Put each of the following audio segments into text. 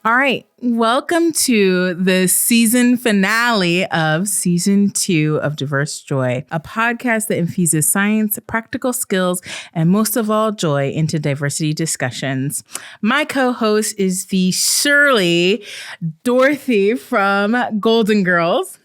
All right. Welcome to the season finale of season 2 of Diverse Joy, a podcast that infuses science, practical skills, and most of all, joy into diversity discussions. My co-host is the surly Dorothy from Golden Girls.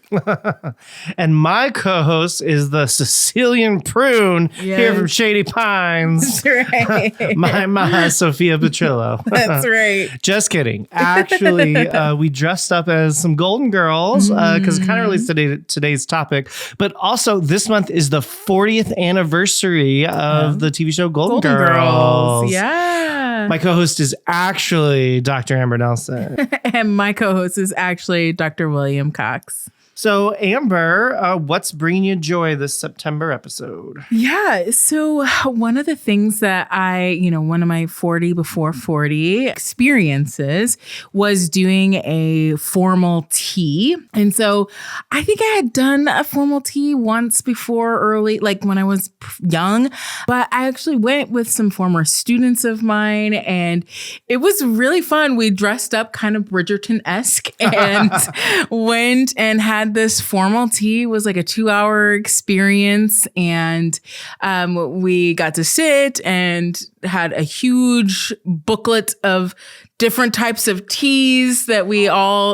And my co-host is the Sicilian prune here from Shady Pines. That's right. my Sophia Petrillo. That's right. Just kidding. Actually, we dressed up as some Golden Girls because it kind of relates to today's topic. But also, this month is the 40th anniversary of the TV show Golden Girls. Yeah. My co-host is actually Dr. Amber Nelson. And my co-host is actually Dr. William Cox. So, Amber, what's bringing you joy this September episode? Yeah. So one of the things that one of my 40 before 40 experiences was doing a formal tea. And so I think I had done a formal tea once before early, like when I was young, but I actually went with some former students of mine and it was really fun. We dressed up kind of Bridgerton-esque and went and had this formal tea. It was like a 2-hour experience and we got to sit and had a huge booklet of different types of teas that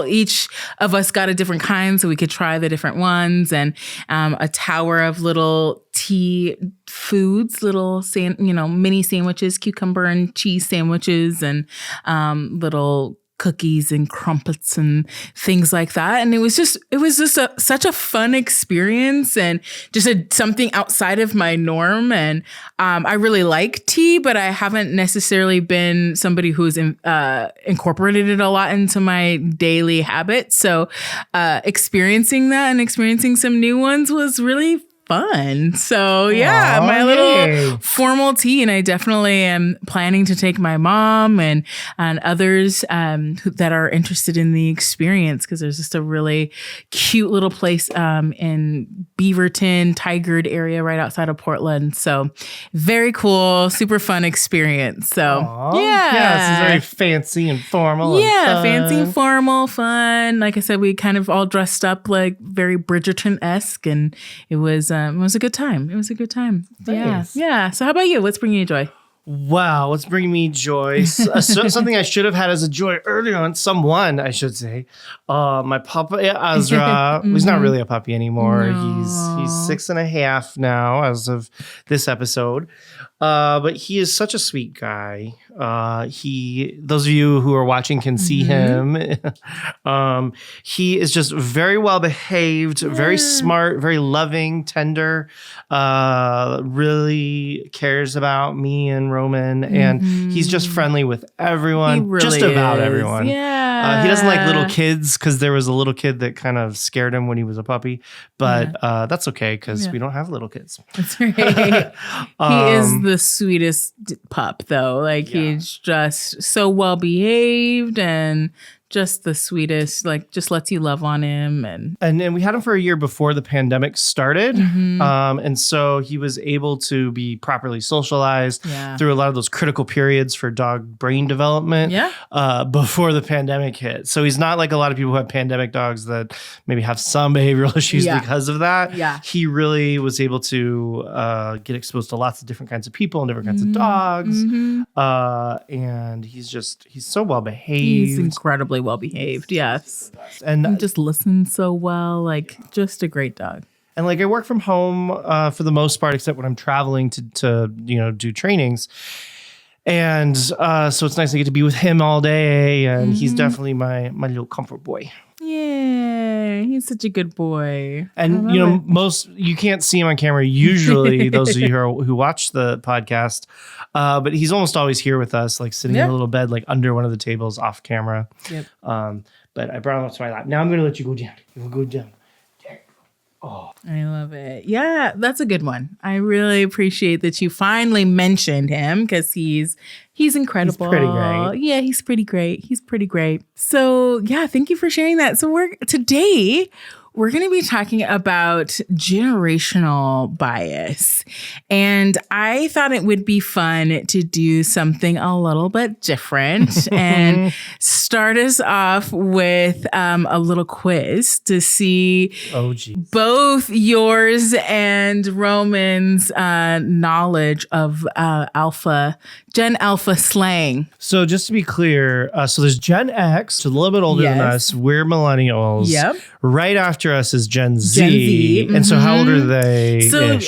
each of us got a different kind so we could try the different ones, and a tower of little tea foods, little mini sandwiches, cucumber and cheese sandwiches, and little cookies and crumpets and things like that. And it was just such a fun experience and just something outside of my norm. And I really like tea, but I haven't necessarily been somebody who's incorporated it a lot into my daily habits. So experiencing that and experiencing some new ones was really fun. So yeah, my little formal tea, and I definitely am planning to take my mom and others that are interested in the experience, because there's just a really cute little place in Beaverton, Tigard area right outside of Portland. So very cool, super fun experience. So this is very fancy and formal. Yeah, fancy and formal, fun. Like I said, we kind of all dressed up like very Bridgerton-esque, and it was a good time. It was a good time. Nice. Yeah. So how about you? What's bringing you joy? Wow, what's bringing me joy? Something I should have had as a joy earlier on. Someone, I should say. My puppy, Ezra. He's not really a puppy anymore. No. He's 6.5 now as of this episode. But he is such a sweet guy. Those of you who are watching can see him. He is just very well behaved, very smart, very loving, tender, really cares about me and Roman. And he's just friendly with everyone, He really just about is. everyone. Yeah. He doesn't like little kids because there was a little kid that kind of scared him when he was a puppy. But that's okay because we don't have little kids. That's right. He is the sweetest pup, though. Like he's just so well behaved and just the sweetest, like just lets you love on him. And we had him for a year before the pandemic started. And so he was able to be properly socialized through a lot of those critical periods for dog brain development before the pandemic hit. So he's not like a lot of people who have pandemic dogs that maybe have some behavioral issues because of that. Yeah. He really was able to get exposed to lots of different kinds of people and different kinds of dogs. And he's so well behaved. He's incredibly well behaved. Yes. And he just listens so well. Like just a great dog. And like I work from home for the most part, except when I'm traveling to do trainings. And so it's nice to get to be with him all day. And he's definitely my little comfort boy. Yeah, he's such a good boy. And you can't see him on camera usually, those of you who watch the podcast, but he's almost always here with us, like sitting in a little bed, like under one of the tables off camera. Yep. But I brought him up to my lap. Now I'm going to let you go down. You will go down. Oh, I love it. Yeah, that's a good one. I really appreciate that you finally mentioned him because he's incredible. He's pretty great. Yeah, he's pretty great. He's pretty great. So yeah, thank you for sharing that. So today we're going to be talking about generational bias. And I thought it would be fun to do something a little bit different and start us off with a little quiz to see both yours and Roman's knowledge of Gen Alpha slang. So just to be clear, so there's Gen X, a little bit older than us. We're millennials. Yep. Right after us is Gen Z. And so how old are they? So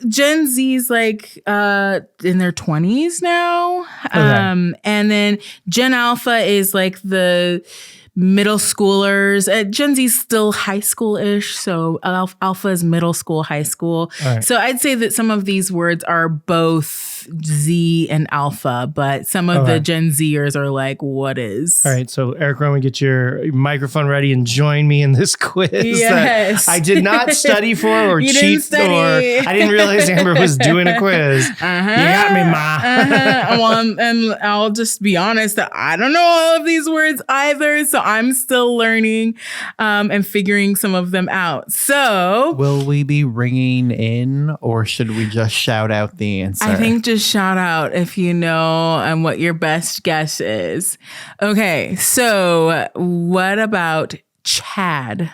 Gen Z is like in their 20s now. Okay. And then Gen Alpha is like the middle schoolers. Gen Z is still high school-ish. So Alpha is middle school, high school. Right. So I'd say that some of these words are both Z and Alpha, but some of the Gen Zers are like, what is? All right. So Eric Roman, get your microphone ready and join me in this quiz. Yes. That I did not study for or cheat or I didn't realize Amber was doing a quiz. You got me, ma. Well, and I'll just be honest that I don't know all of these words either. So I'm still learning and figuring some of them out. So will we be ringing in or should we just shout out the answer? I think just shout out if you know and what your best guess is. Okay, so what about Chad?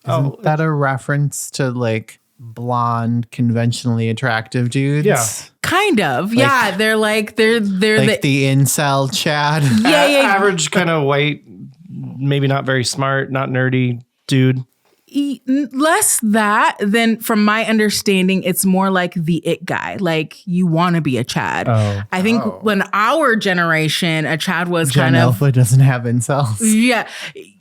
Isn't that a reference to like blonde, conventionally attractive dudes? Yeah. Kind of. Like, yeah, they're like the incel Chad. Yeah. Average kind of white, maybe not very smart, not nerdy dude. Less that than, from my understanding, it's more like the it guy. Like you want to be a Chad. I think when our generation, a Chad was Gen Alpha doesn't have incels. Yeah.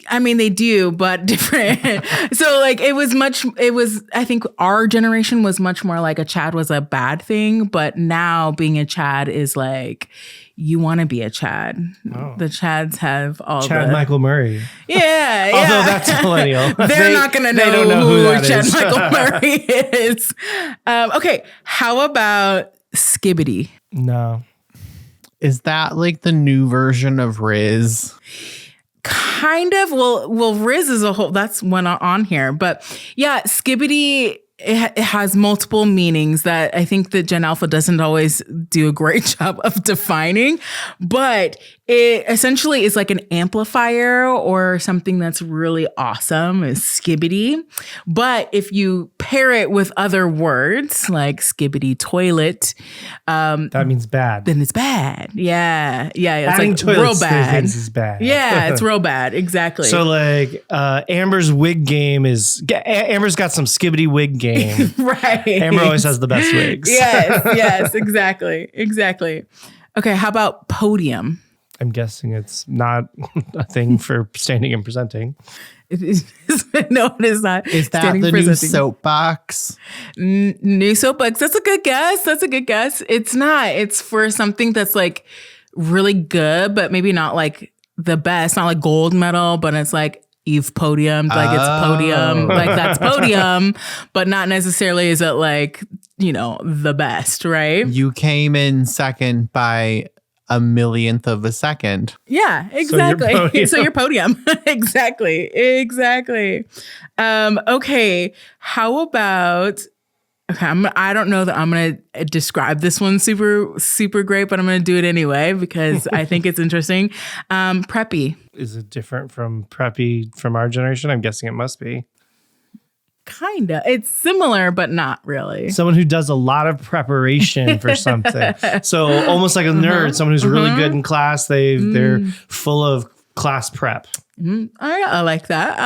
I mean, they do, but different. So like I think our generation was much more like a Chad was a bad thing. But now being a Chad is like, you want to be a Chad. Oh. The Chads have all Chad Michael Murray. Yeah. Although that's millennial. They're not going to know who Chad Michael Murray is. Okay. How about Skibbity? No. Is that like the new version of Riz? Kind of. Well, Riz is a whole, that's one on here. But yeah, Skibbity, it has multiple meanings that I think that Gen Alpha doesn't always do a great job of defining, but it essentially is like an amplifier or something that's really awesome is Skibbity. But if you pair it with other words like Skibbity toilet, that means bad. Then it's bad. Yeah. It's adding like real bad. Is bad. Yeah, it's real bad. Exactly. So like Amber's wig game is Amber's got some Skibbity wig game. Right. Amber always has the best wigs. Yes, exactly. Okay, how about podium? I'm guessing it's not a thing for standing and presenting. No, it is not. Is that the new soapbox? New soapbox. That's a good guess. It's not. It's for something that's like really good, but maybe not like the best. Not like gold medal, but it's like you've podiumed. Like it's podium. Like that's podium, but not necessarily is it like, the best, right? You came in second by a millionth of a second. Yeah, exactly. So you're podium. Exactly. Okay. How about, I don't know that I'm going to describe this one super, super great, but I'm going to do it anyway because I think it's interesting. Preppy. Is it different from preppy from our generation? I'm guessing it must be. Kinda. It's similar, but not really. Someone who does a lot of preparation for something. So almost like a nerd, someone who's really good in class. They're full of class prep. I like that.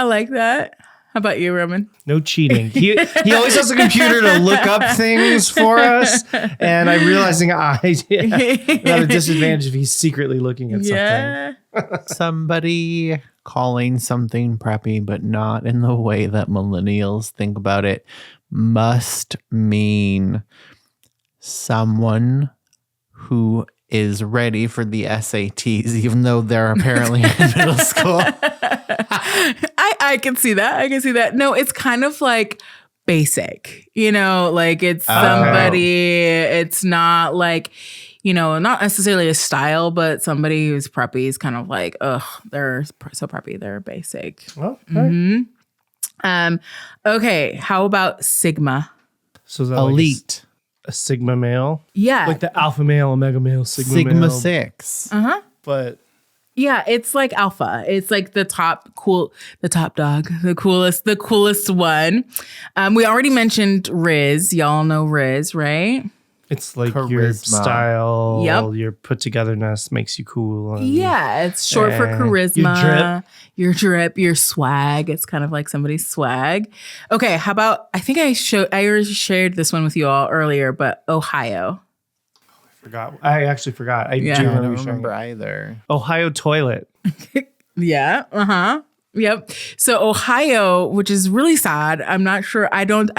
How about you, Roman? No cheating. He always has a computer to look up things for us. And I'm realizing I have a disadvantage if he's secretly looking at something. Somebody calling something preppy, but not in the way that millennials think about it, must mean someone who is ready for the SATs, even though they're apparently in middle school. I can see that. No, it's kind of like basic, like it's somebody, it's not like, not necessarily a style, but somebody who's preppy is kind of like, they're so preppy, they're basic. Oh, right. Okay, how about sigma? So is that elite? Like a sigma male? Yeah. Like the alpha male, omega male, sigma male. 6. But yeah, it's like alpha. It's like the top dog, the coolest one. We already mentioned Riz. Y'all know Riz, right? it's like your Charisma. style, your put togetherness makes you cool. Yeah, it's short for charisma. Your drip, your swag. It's kind of like somebody's swag. Okay, how about, I think I already shared this one with you all earlier, but Ohio. I actually forgot. I do I don't remember remember either. Ohio toilet. Yeah. Yep. So Ohio, which is really sad. I'm not sure. I don't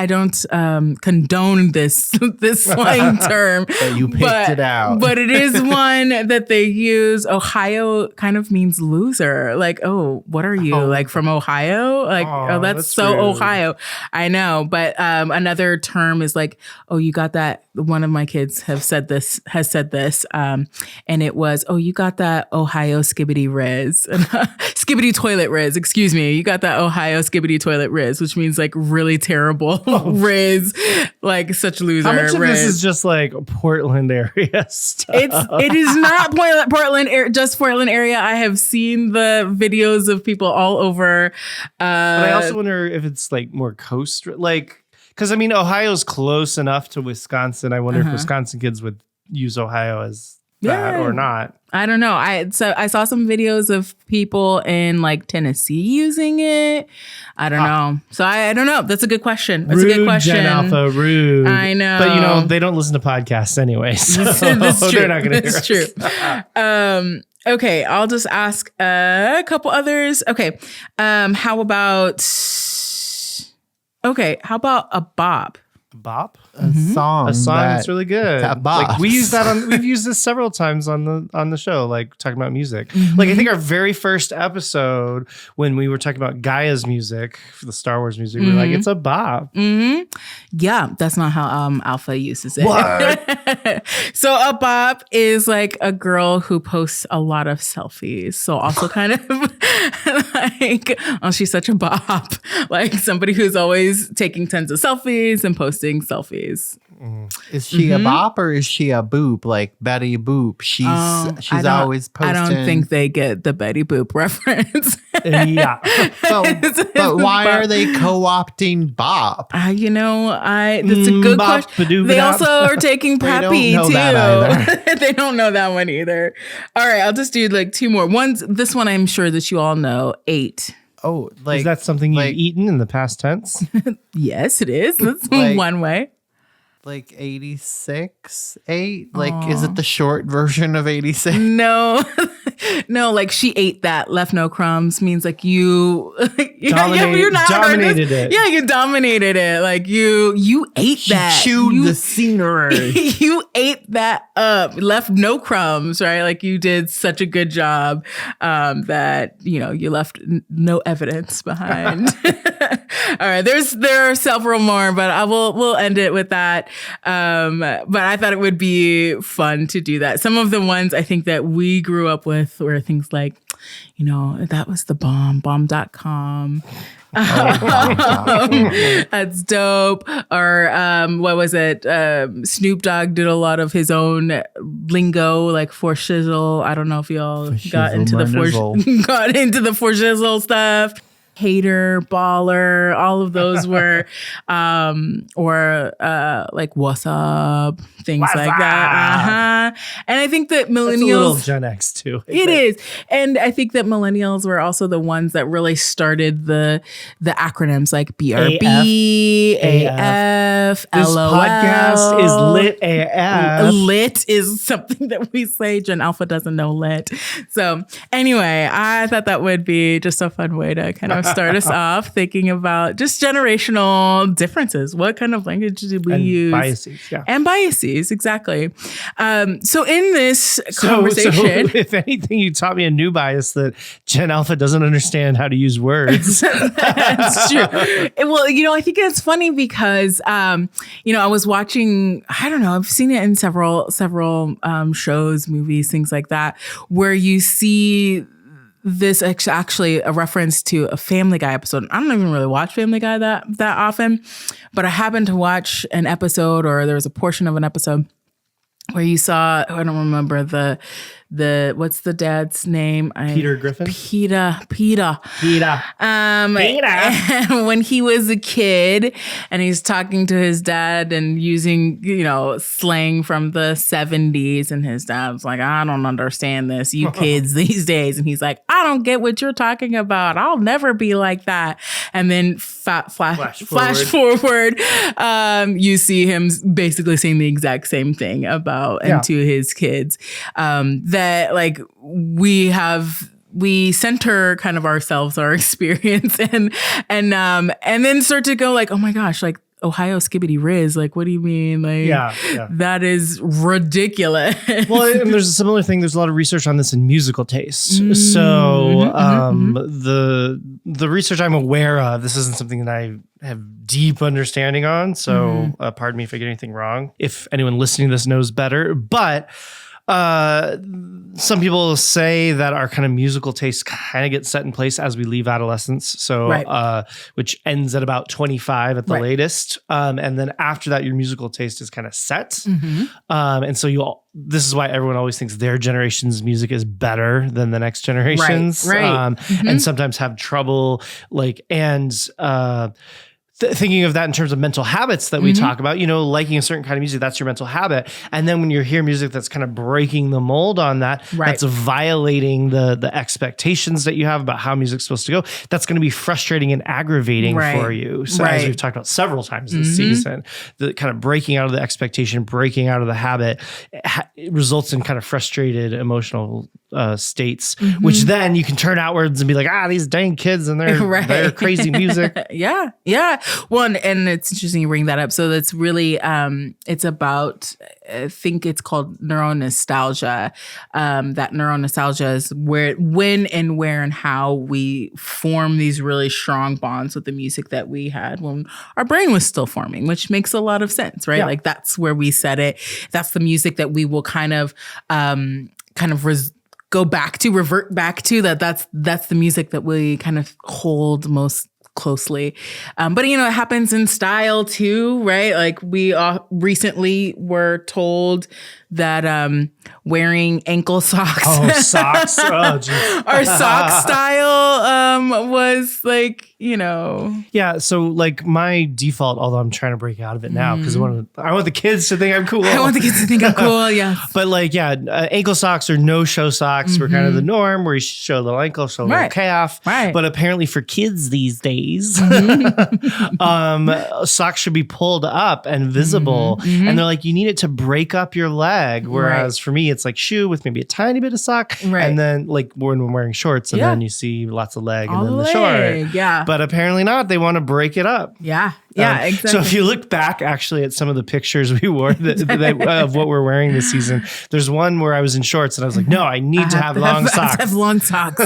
condone this slang term. But you picked it out. But it is one that they use. Ohio kind of means loser. Like, oh, what are you? Like from Ohio? Like, oh, that's so rude. Ohio. I know. But another term is like, oh, you got that. One of my kids has said this, and it was, oh, you got that Ohio skibbity riz, skibbity toilet riz. Excuse me, you got that Ohio skibbity toilet riz, which means like really terrible riz, like such loser. How much of riz. this is just like Portland area stuff? It is not Portland, just Portland area. I have seen the videos of people all over. But I also wonder if it's like more coast, like. Because, I mean, Ohio's close enough to Wisconsin. I wonder if Wisconsin kids would use Ohio as that or not. I don't know. I saw some videos of people in like Tennessee using it. I don't know. So I don't know. That's a good question. That's rude, a good question. Gen Alpha, rude. I know. But, you know, they don't listen to podcasts anyway. So That's true. they're not going to hear That's true. Okay. I'll just ask a couple others. Okay. How about a bop? Bop? A song that's really good. That like we use that we've used this several times on the show, like talking about music. Like I think our very first episode when we were talking about Gaia's music for the Star Wars music, we were like, it's a bop. Yeah, that's not how Alpha uses it. What? So a bop is like a girl who posts a lot of selfies. So also kind of like, oh, she's such a bop. Like somebody who's always taking tons of selfies and posting selfies. Is she a bop or is she a boop? Like Betty Boop. She's always posting. I don't think they get the Betty Boop reference. Yeah. But why are they co-opting bop? That's a good question. They also are taking Pappy too. They don't know that one either. All right, I'll just do like two more. This one I'm sure that you all know. 8. Oh, like is that something you've eaten in the past tense? Yes, it is. That's one way. Like 86, 8? Like, is it the short version of 86? No, like she ate that. Left no crumbs means like you dominated it. Yeah, you dominated it. Like you ate that. Chewed the scenery. You ate that up. Left no crumbs, right? Like you did such a good job that you left no evidence behind. All right, there are several more, but we'll end it with that. But I thought it would be fun to do that. Some of the ones I think that we grew up with were things like, that was the bomb.com. That's dope. Or what was it? Snoop Dogg did a lot of his own lingo, like for shizzle. I don't know if y'all got into the for shizzle stuff. Hater, baller, all of those were, or like what's up, things like that. And I think that millennials, that's a little Gen X too. It is, and I think that millennials were also the ones that really started the acronyms like BRB, AF, This LOL. podcast is lit AF. Lit is something that we say. Gen Alpha doesn't know lit. So anyway, I thought that would be just a fun way to kind of start us off thinking about just generational differences. What kind of language do we use? Biases, yeah. And biases, exactly. So in this conversation... So if anything, you taught me a new bias that Gen Alpha doesn't understand how to use words. That's true. Well, I think it's funny because, I was watching, I don't know, I've seen it in several shows, movies, things like that, where you see this actually a reference to a Family Guy episode. I don't even really watch Family Guy that often, but I happened to watch an episode, or there was a portion of an episode where you saw, I don't remember the what's the dad's name? Peter Griffin? Peter. Peter. When he was a kid and he's talking to his dad and using, slang from the 70s, and his dad's like, I don't understand this, you kids these days. And he's like, I don't get what you're talking about. I'll never be like that. And then flash forward, you see him basically saying the exact same thing about and to his kids. That like we center kind of ourselves, our experience, and then start to go like, oh my gosh, like Ohio skibbity riz, like what do you mean? Like that is ridiculous. Well, and there's a similar thing. There's a lot of research on this in musical taste. So the research I'm aware of, this isn't something that I have deep understanding on. So pardon me if I get anything wrong. If anyone listening to this knows better, but some people say that our kind of musical tastes kind of get set in place as we leave adolescence. So, which ends at about 25 at the latest. And then after that, your musical taste is kind of set. And so this is why everyone always thinks their generation's music is better than the next generation's. And sometimes have trouble thinking of that in terms of mental habits that we talk about, liking a certain kind of music, that's your mental habit. And then when you hear music that's kind of breaking the mold on that, that's violating the expectations that you have about how music's supposed to go. That's going to be frustrating and aggravating for you. So as we've talked about several times this season, the kind of breaking out of the expectation, breaking out of the habit, it results in kind of frustrated emotional states, which then you can turn outwards and be like, these dang kids and their crazy music. Well, and it's interesting you bring that up. So that's really, it's about, I think it's called neuronostalgia. That neuronostalgia is when and how we form these really strong bonds with the music that we had when our brain was still forming, which makes a lot of sense, right? Like that's where we set it. That's the music that we will revert back to. That's the music that we kind of hold most closely. But it happens in style too, right? Like we recently were told that wearing ankle socks. Oh, socks. Oh, geez. Our sock style was like, Yeah, so like my default, although I'm trying to break out of it now because I want the kids to think I'm cool. I want the kids to think I'm cool, yeah. But ankle socks or no-show socks were kind of the norm, where you show a little ankle, show a little calf. Right. But apparently for kids these days, socks should be pulled up and visible. And they're like, you need it to break up your leg. Whereas for me, it's like shoe with maybe a tiny bit of sock. And then like when we're wearing shorts and then you see lots of leg and then the short. Yeah. But apparently not. They want to break it up. Yeah. Yeah, exactly. So if you look back actually at some of the pictures we wore of what we're wearing this season, there's one where I was in shorts and I was like, no, I need to have long socks. I have long socks.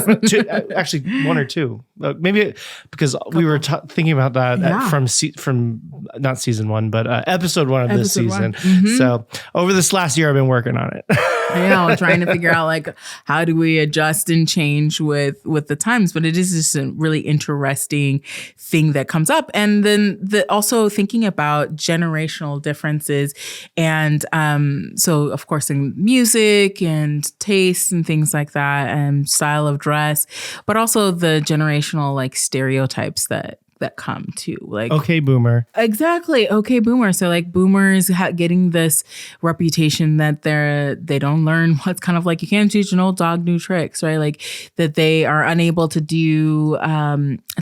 Actually, one or two. Maybe because we were thinking about that from not season one, but episode one of this season. So over this last year, I've been working on it. I'm trying to figure out like how do we adjust and change with the times. But it is just a really interesting thing that comes up. And then also thinking about generational differences. And so, of course, in music and taste and things like that and style of dress, but also the generational like stereotypes that come to like okay boomer. Exactly. Okay boomer. So like boomers getting this reputation that they don't learn what's kind of like you can't teach an old dog new tricks, right? Like that they are unable to do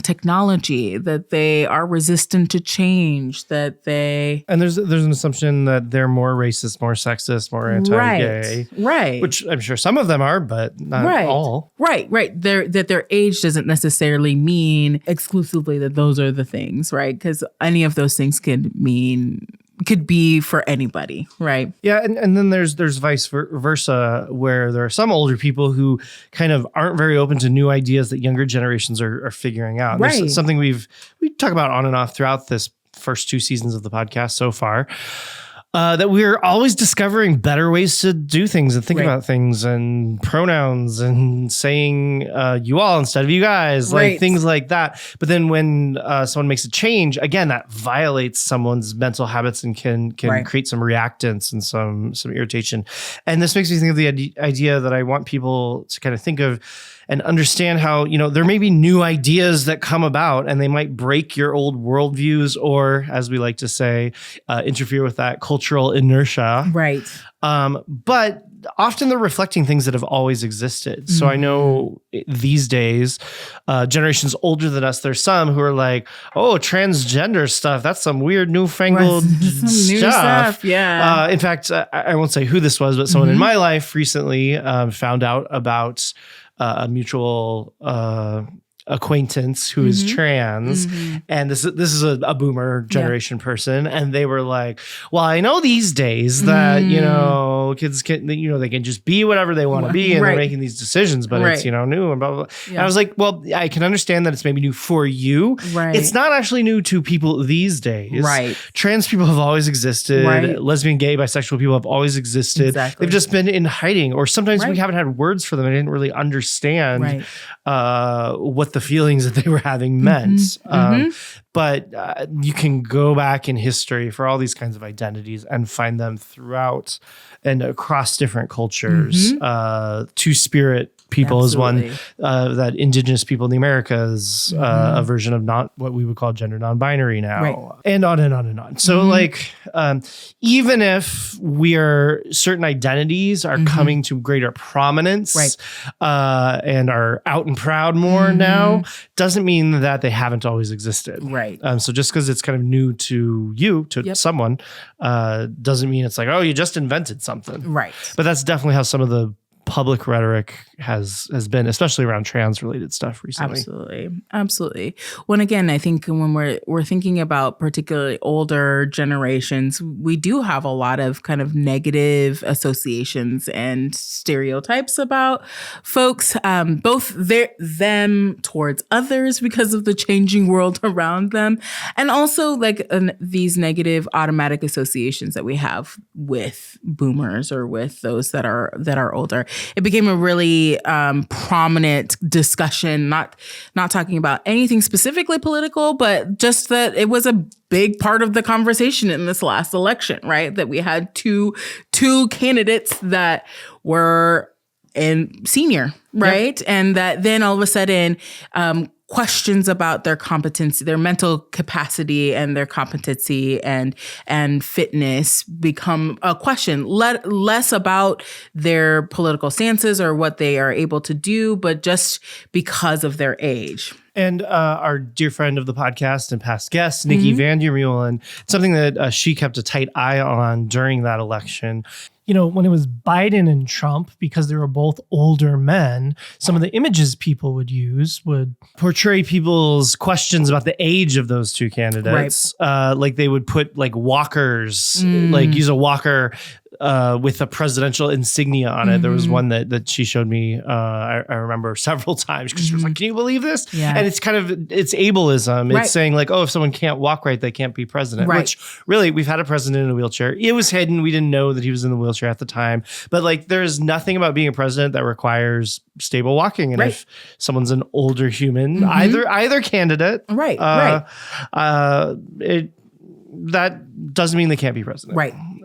technology, that they are resistant to change, that they and there's an assumption that they're more racist, more sexist, more anti-gay, right? Which I'm sure some of them are, but not all. Right. That their age doesn't necessarily mean exclusively that those are the things, right? Because any of those things could be for anybody, right? Yeah, and then there's vice versa, where there are some older people who kind of aren't very open to new ideas that younger generations are figuring out. Right. There's something we talk about on and off throughout this first two seasons of the podcast so far. that we're always discovering better ways to do things and think about things, and pronouns and saying you all instead of you guys, like things like that. But then when someone makes a change, again, that violates someone's mental habits and can create some reactance and some irritation. And this makes me think of the idea that I want people to kind of think of and understand how, there may be new ideas that come about and they might break your old worldviews, or, as we like to say, interfere with that cultural inertia. Right. But often they're reflecting things that have always existed. So I know these days, generations older than us, there's some who are like, oh, transgender stuff, that's some weird newfangled stuff. Yeah. In fact, I won't say who this was, but someone in my life recently found out about a mutual acquaintance who is trans, and this is a boomer generation person, and they were like, well, I know these days that kids can, they can just be whatever they want to be, and they're making these decisions, but it's new and blah blah blah. And I was like, well, I can understand that it's maybe new for you. It's not actually new to people these days. Trans people have always existed. Lesbian, gay, bisexual people have always existed. They've just been in hiding, or sometimes we haven't had words for them. I didn't really understand what the feelings that they were having meant. But you can go back in history for all these kinds of identities and find them throughout and across different cultures. Two-spirit people is one, that indigenous people in the Americas, a version of not what we would call gender non-binary now, and on and on and on. So even if certain identities are coming to greater prominence and are out and proud more now, doesn't mean that they haven't always existed. So just because it's kind of new to you, to someone, doesn't mean it's like, oh, you just invented something. But that's definitely how some of the public rhetoric has been, especially around trans related stuff recently. Absolutely. When again, I think when we're thinking about particularly older generations, we do have a lot of kind of negative associations and stereotypes about folks, both them towards others because of the changing world around them, and also these negative automatic associations that we have with boomers or with those that are older. It became a really prominent discussion, not talking about anything specifically political, but just that it was a big part of the conversation in this last election, right? That we had two candidates that were senior, right? And that then all of a sudden, questions about their competency, their mental capacity and their competency and fitness become a question, less about their political stances or what they are able to do, but just because of their age. And our dear friend of the podcast and past guest, Nikki Van Der Meulen, something that she kept a tight eye on during that election. When it was Biden and Trump, because they were both older men, some of the images people would use would portray people's questions about the age of those two candidates. Like they would put walkers, use a walker with a presidential insignia on it. There was one that she showed me, I remember several times, because she was like, can you believe this? And it's it's ableism. It's saying if someone can't walk right, they can't be president, which really, we've had a president in a wheelchair. It was hidden. We didn't know that he was in the wheelchair at the time, but there's nothing about being a president that requires stable walking. And if someone's an older human, either candidate, that doesn't mean they can't be president.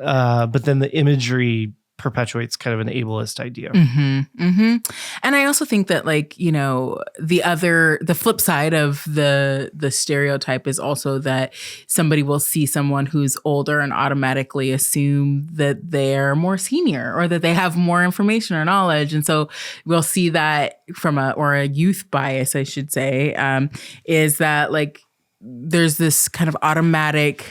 But then the imagery perpetuates kind of an ableist idea. And I also think that the flip side of the stereotype is also that somebody will see someone who's older and automatically assume that they're more senior or that they have more information or knowledge. And so we'll see that from a youth bias, I should say, is that there's this kind of automatic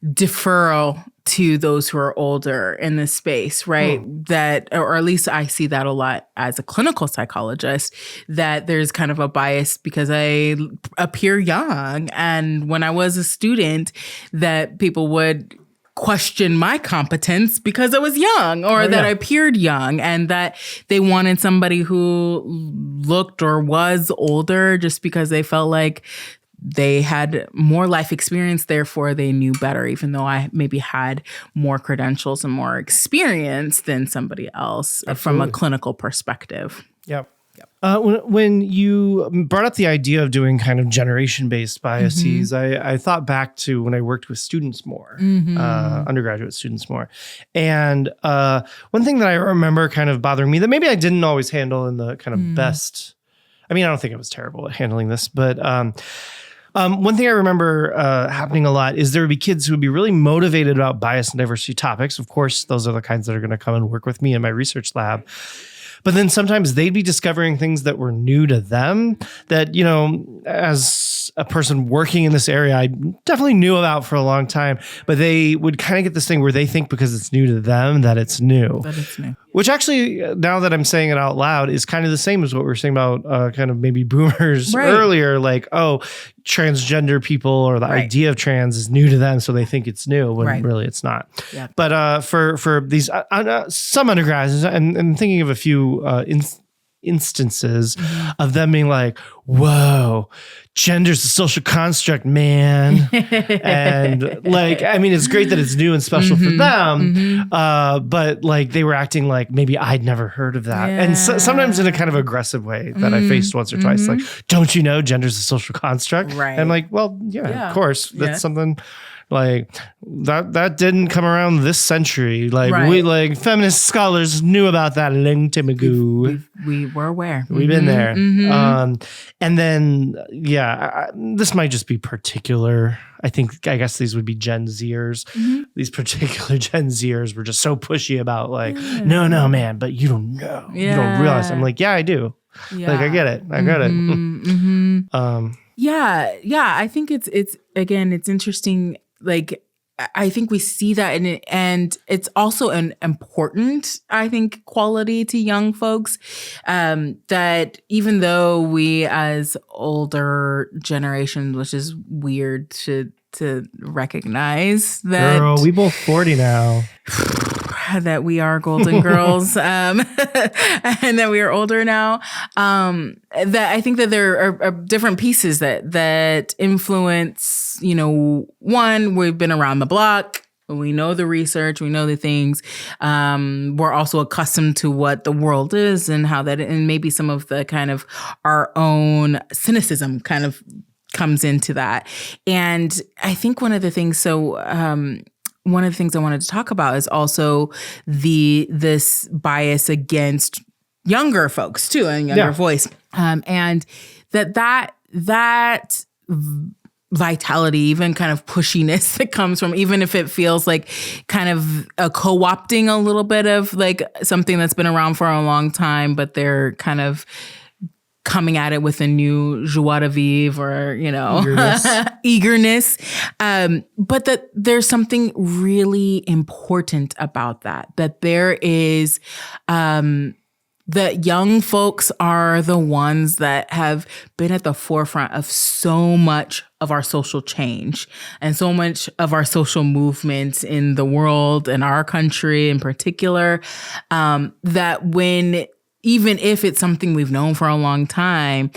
deferral to those who are older in this space, right? That, or at least I see that a lot as a clinical psychologist, that there's kind of a bias because I appear young. And when I was a student, that people would question my competence because I was young or that I appeared young, and that they wanted somebody who looked or was older just because they felt like they had more life experience, therefore they knew better, even though I maybe had more credentials and more experience than somebody else. Absolutely. From a clinical perspective. Yep. When you brought up the idea of doing kind of generation-based biases, I thought back to when I worked with students more, undergraduate students more. And one thing that I remember kind of bothering me that maybe I didn't always handle in the kind of best, I mean, I don't think I was terrible at handling this, but one thing I remember happening a lot is there would be kids who would be really motivated about bias and diversity topics. Of course, those are the kinds that are going to come and work with me in my research lab. But then sometimes they'd be discovering things that were new to them that, you know, as a person working in this area, I definitely knew about for a long time. But they would kind of get this thing where they think because it's new to them that it's new. That it's new. Which actually, now that I'm saying it out loud, is kind of the same as what we were saying about kind of maybe boomers earlier. Like, oh, transgender people or the idea of trans is new to them, so they think it's new when really it's not. Yeah. But for these some undergrads, and thinking of a few instances of them being like, whoa, gender's a social construct, man. And like, I mean, it's great that it's new and special for them. But like they were acting like maybe I'd never heard of that. Yeah. And sometimes in a kind of aggressive way that I faced once or twice, like, don't you know gender's a social construct? Right. And I'm like, well, yeah, of course. That's something like that didn't come around this century. Like we like feminist scholars knew about that a long time ago. We were aware. We've been there. And then, this might just be particular. I guess these would be Gen Zers. These particular Gen Zers were just so pushy about like, no, man, but you don't know. You don't realize. I'm like, yeah, I do. Yeah. Like, I get it. I got it. I think it's again, it's interesting. Like, I think we see that in it, and it's also an important, I think, quality to young folks, that even though we as older generations, which is weird to recognize that. Girl, we both 40 now. That we are golden girls, and that we are older now. That I think that there are different pieces that influence, you know, one, we've been around the block. We know the research, we know the things. We're also accustomed to what the world is and how that, and maybe some of the kind of our own cynicism kind of comes into that. And I think one of the things, one of the things I wanted to talk about is also this bias against younger folks too, and younger voice, and that vitality, even kind of pushiness that comes from, even if it feels like kind of a co-opting a little bit of like something that's been around for a long time, but they're kind of coming at it with a new joie de vivre, or, you know, eagerness. But that there's something really important about that there is, that young folks are the ones that have been at the forefront of so much of our social change and so much of our social movement in the world and our country in particular, that when, even if it's something we've known for a long time,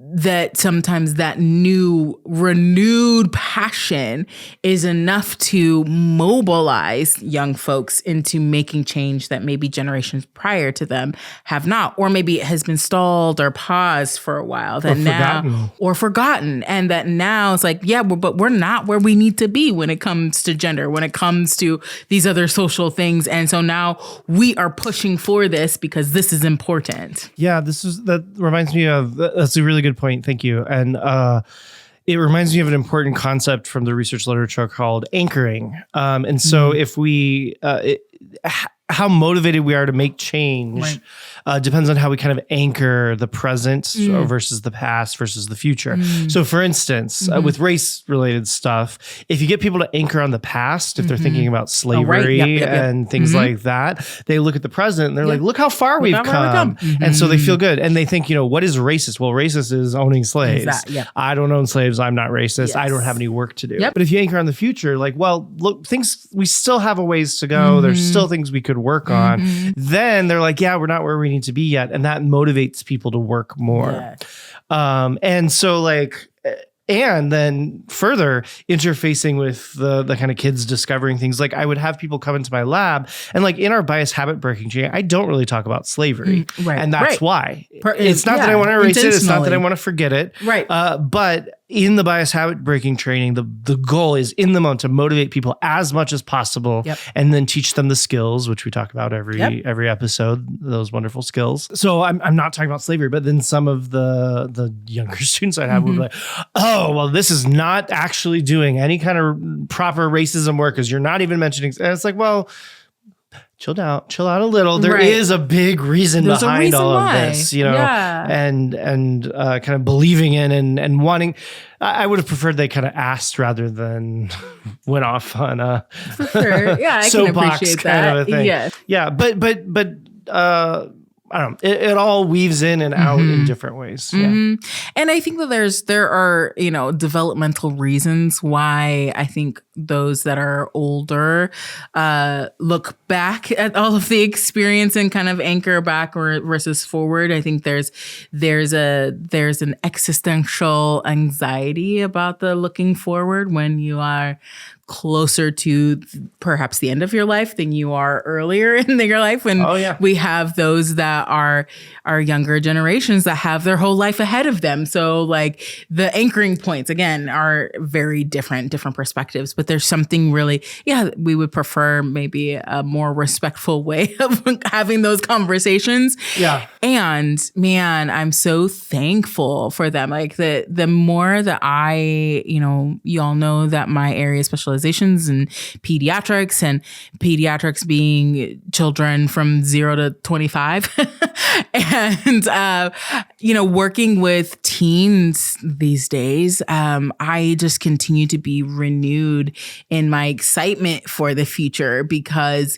that sometimes that new renewed passion is enough to mobilize young folks into making change that maybe generations prior to them have not, or maybe it has been stalled or paused for a while, that forgotten. And that now it's like, but we're not where we need to be when it comes to gender, when it comes to these other social things. And so now we are pushing for this because this is important. Yeah, that reminds me of, that's a really good point. Thank you. And it reminds me of an important concept from the research literature called anchoring. And so if we, how motivated we are to make change depends on how we kind of anchor the present versus the past versus the future. So for instance, with race related stuff, if you get people to anchor on the past, if they're thinking about slavery and things like that, they look at the present and they're like, look how far we've come. And so they feel good. And they think, you know, what is racist? Well, racist is owning slaves. I don't own slaves. I'm not racist. I don't have any work to do. But if you anchor on the future, like, well, look, we still have a ways to go. There's still things we could work on. Then they're like, we're not where we need to be yet. And that motivates people to work more. And so like, and then further interfacing with the kind of kids discovering things. Like I would have people come into my lab and like in our bias habit breaking training, I don't really talk about slavery. Right. And that's why. It's not yeah, that I want to erase it. It's not that I intentionally. want to forget it. Right. But in the bias habit breaking training, the goal is in the moment to motivate people as much as possible and then teach them the skills, which we talk about every episode, those wonderful skills. So I'm not talking about slavery, but then some of the younger students I have would be like, oh, well, this is not actually doing any kind of proper racism work because you're not even mentioning. And it's like, well, chill out a little. There is a big reason behind all of this, you know, and kind of believing in and wanting. I would have preferred they kind of asked rather than went off on a soapbox kind of a thing. Yeah, but I don't know. It all weaves in and out in different ways. Yeah. And I think that there are, you know, developmental reasons why I think those that are older look back at all of the experience and kind of anchor back versus forward. I think there's an existential anxiety about the looking forward when you are closer to perhaps the end of your life than you are earlier in your life when we have those that are younger generations that have their whole life ahead of them. So like the anchoring points again are very different perspectives, but there's something really, we would prefer maybe a more respectful way of having those conversations. Yeah. And man, I'm so thankful for them. Like the more that I, you know, you all know that my area of specialization in pediatrics and pediatrics being children from 0 to 25 and, you know, working with teens these days, I just continue to be renewed in my excitement for the future because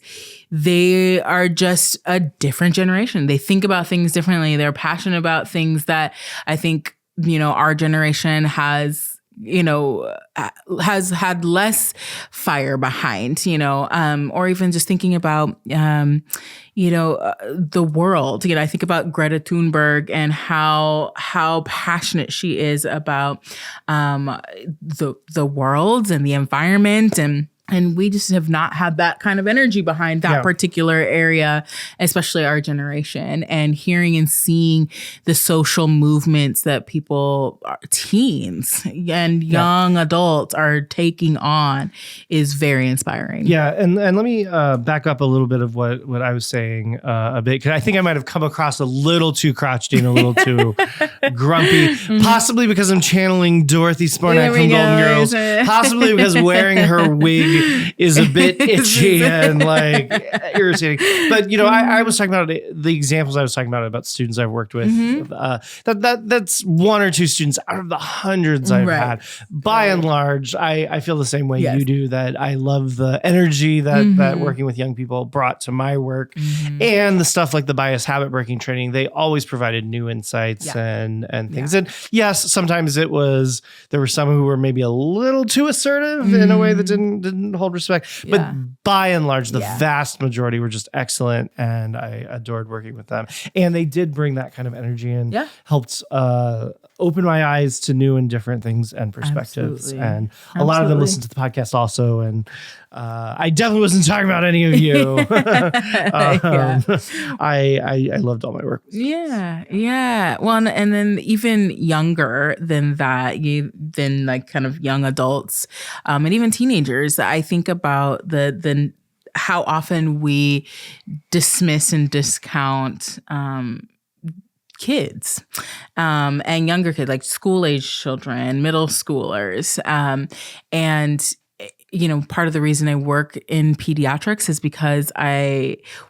they are just a different generation. They think about things differently. They're passionate about things that I think, you know, our generation has had less fire behind, you know, or even just thinking about, you know, the world. You know, I think about Greta Thunberg and how passionate she is about the world and the environment and we just have not had that kind of energy behind that particular area, especially our generation. And hearing and seeing the social movements that people, teens and young adults are taking on is very inspiring. Yeah. And let me back up a little bit of what I was saying a bit, because I think I might have come across a little too crotchety and a little too grumpy, possibly because I'm channeling Dorothy Spornak from Golden Girls, possibly because wearing her wig is a bit itchy and like irritating. But, you know, I was talking about the examples I was talking about students I've worked with. That's one or two students out of the hundreds I've had. By and large, I feel the same way you do, that I love the energy that working with young people brought to my work and the stuff like the bias habit breaking training. They always provided new insights and things. And yes, sometimes there were some who were maybe a little too assertive in a way that didn't hold respect, but by and large, the vast majority were just excellent, and I adored working with them. And they did bring that kind of energy and helped open my eyes to new and different things and perspectives. And a lot of them listen to the podcast also. And I definitely wasn't talking about any of you. I loved all my work. Yeah. Well, and then even younger than that, than like kind of young adults, and even teenagers, I think about the how often we dismiss and discount kids and younger kids, like school age children, middle schoolers. And, you know, part of the reason I work in pediatrics is because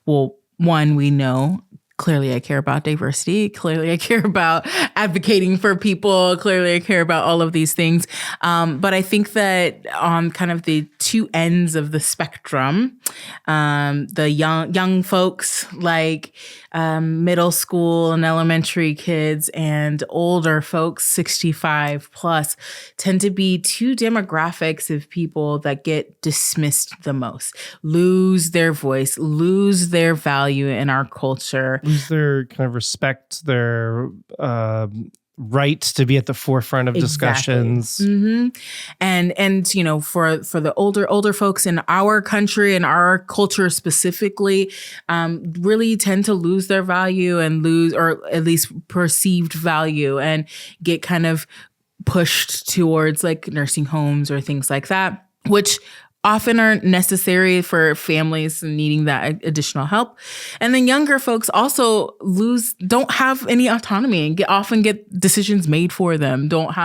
one, we know clearly I care about diversity. Clearly I care about advocating for people. Clearly I care about all of these things. But I think that on kind of the two ends of the spectrum, the young folks like middle school and elementary kids and older folks 65 plus tend to be two demographics of people that get dismissed the most, lose their voice, lose their value in our culture. Lose their kind of respect, their right to be at the forefront of discussions. And you know, for the older folks in our country and our culture specifically, really tend to lose their value and lose, or at least perceived value, and get kind of pushed towards like nursing homes or things like that, which often aren't necessary for families needing that additional help. And then younger folks also don't have any autonomy and often get decisions made for them, don't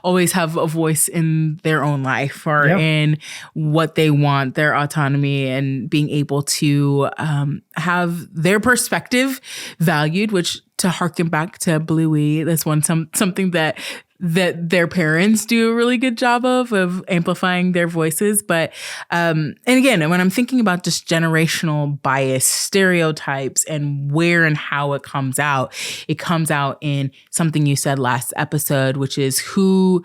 always have a voice in their own life or in what they want, their autonomy, and being able to have their perspective valued, which, to harken back to Bluey, that's something that their parents do a really good job of amplifying their voices. But, and again, when I'm thinking about just generational bias, stereotypes, and where and how it comes out in something you said last episode, which is who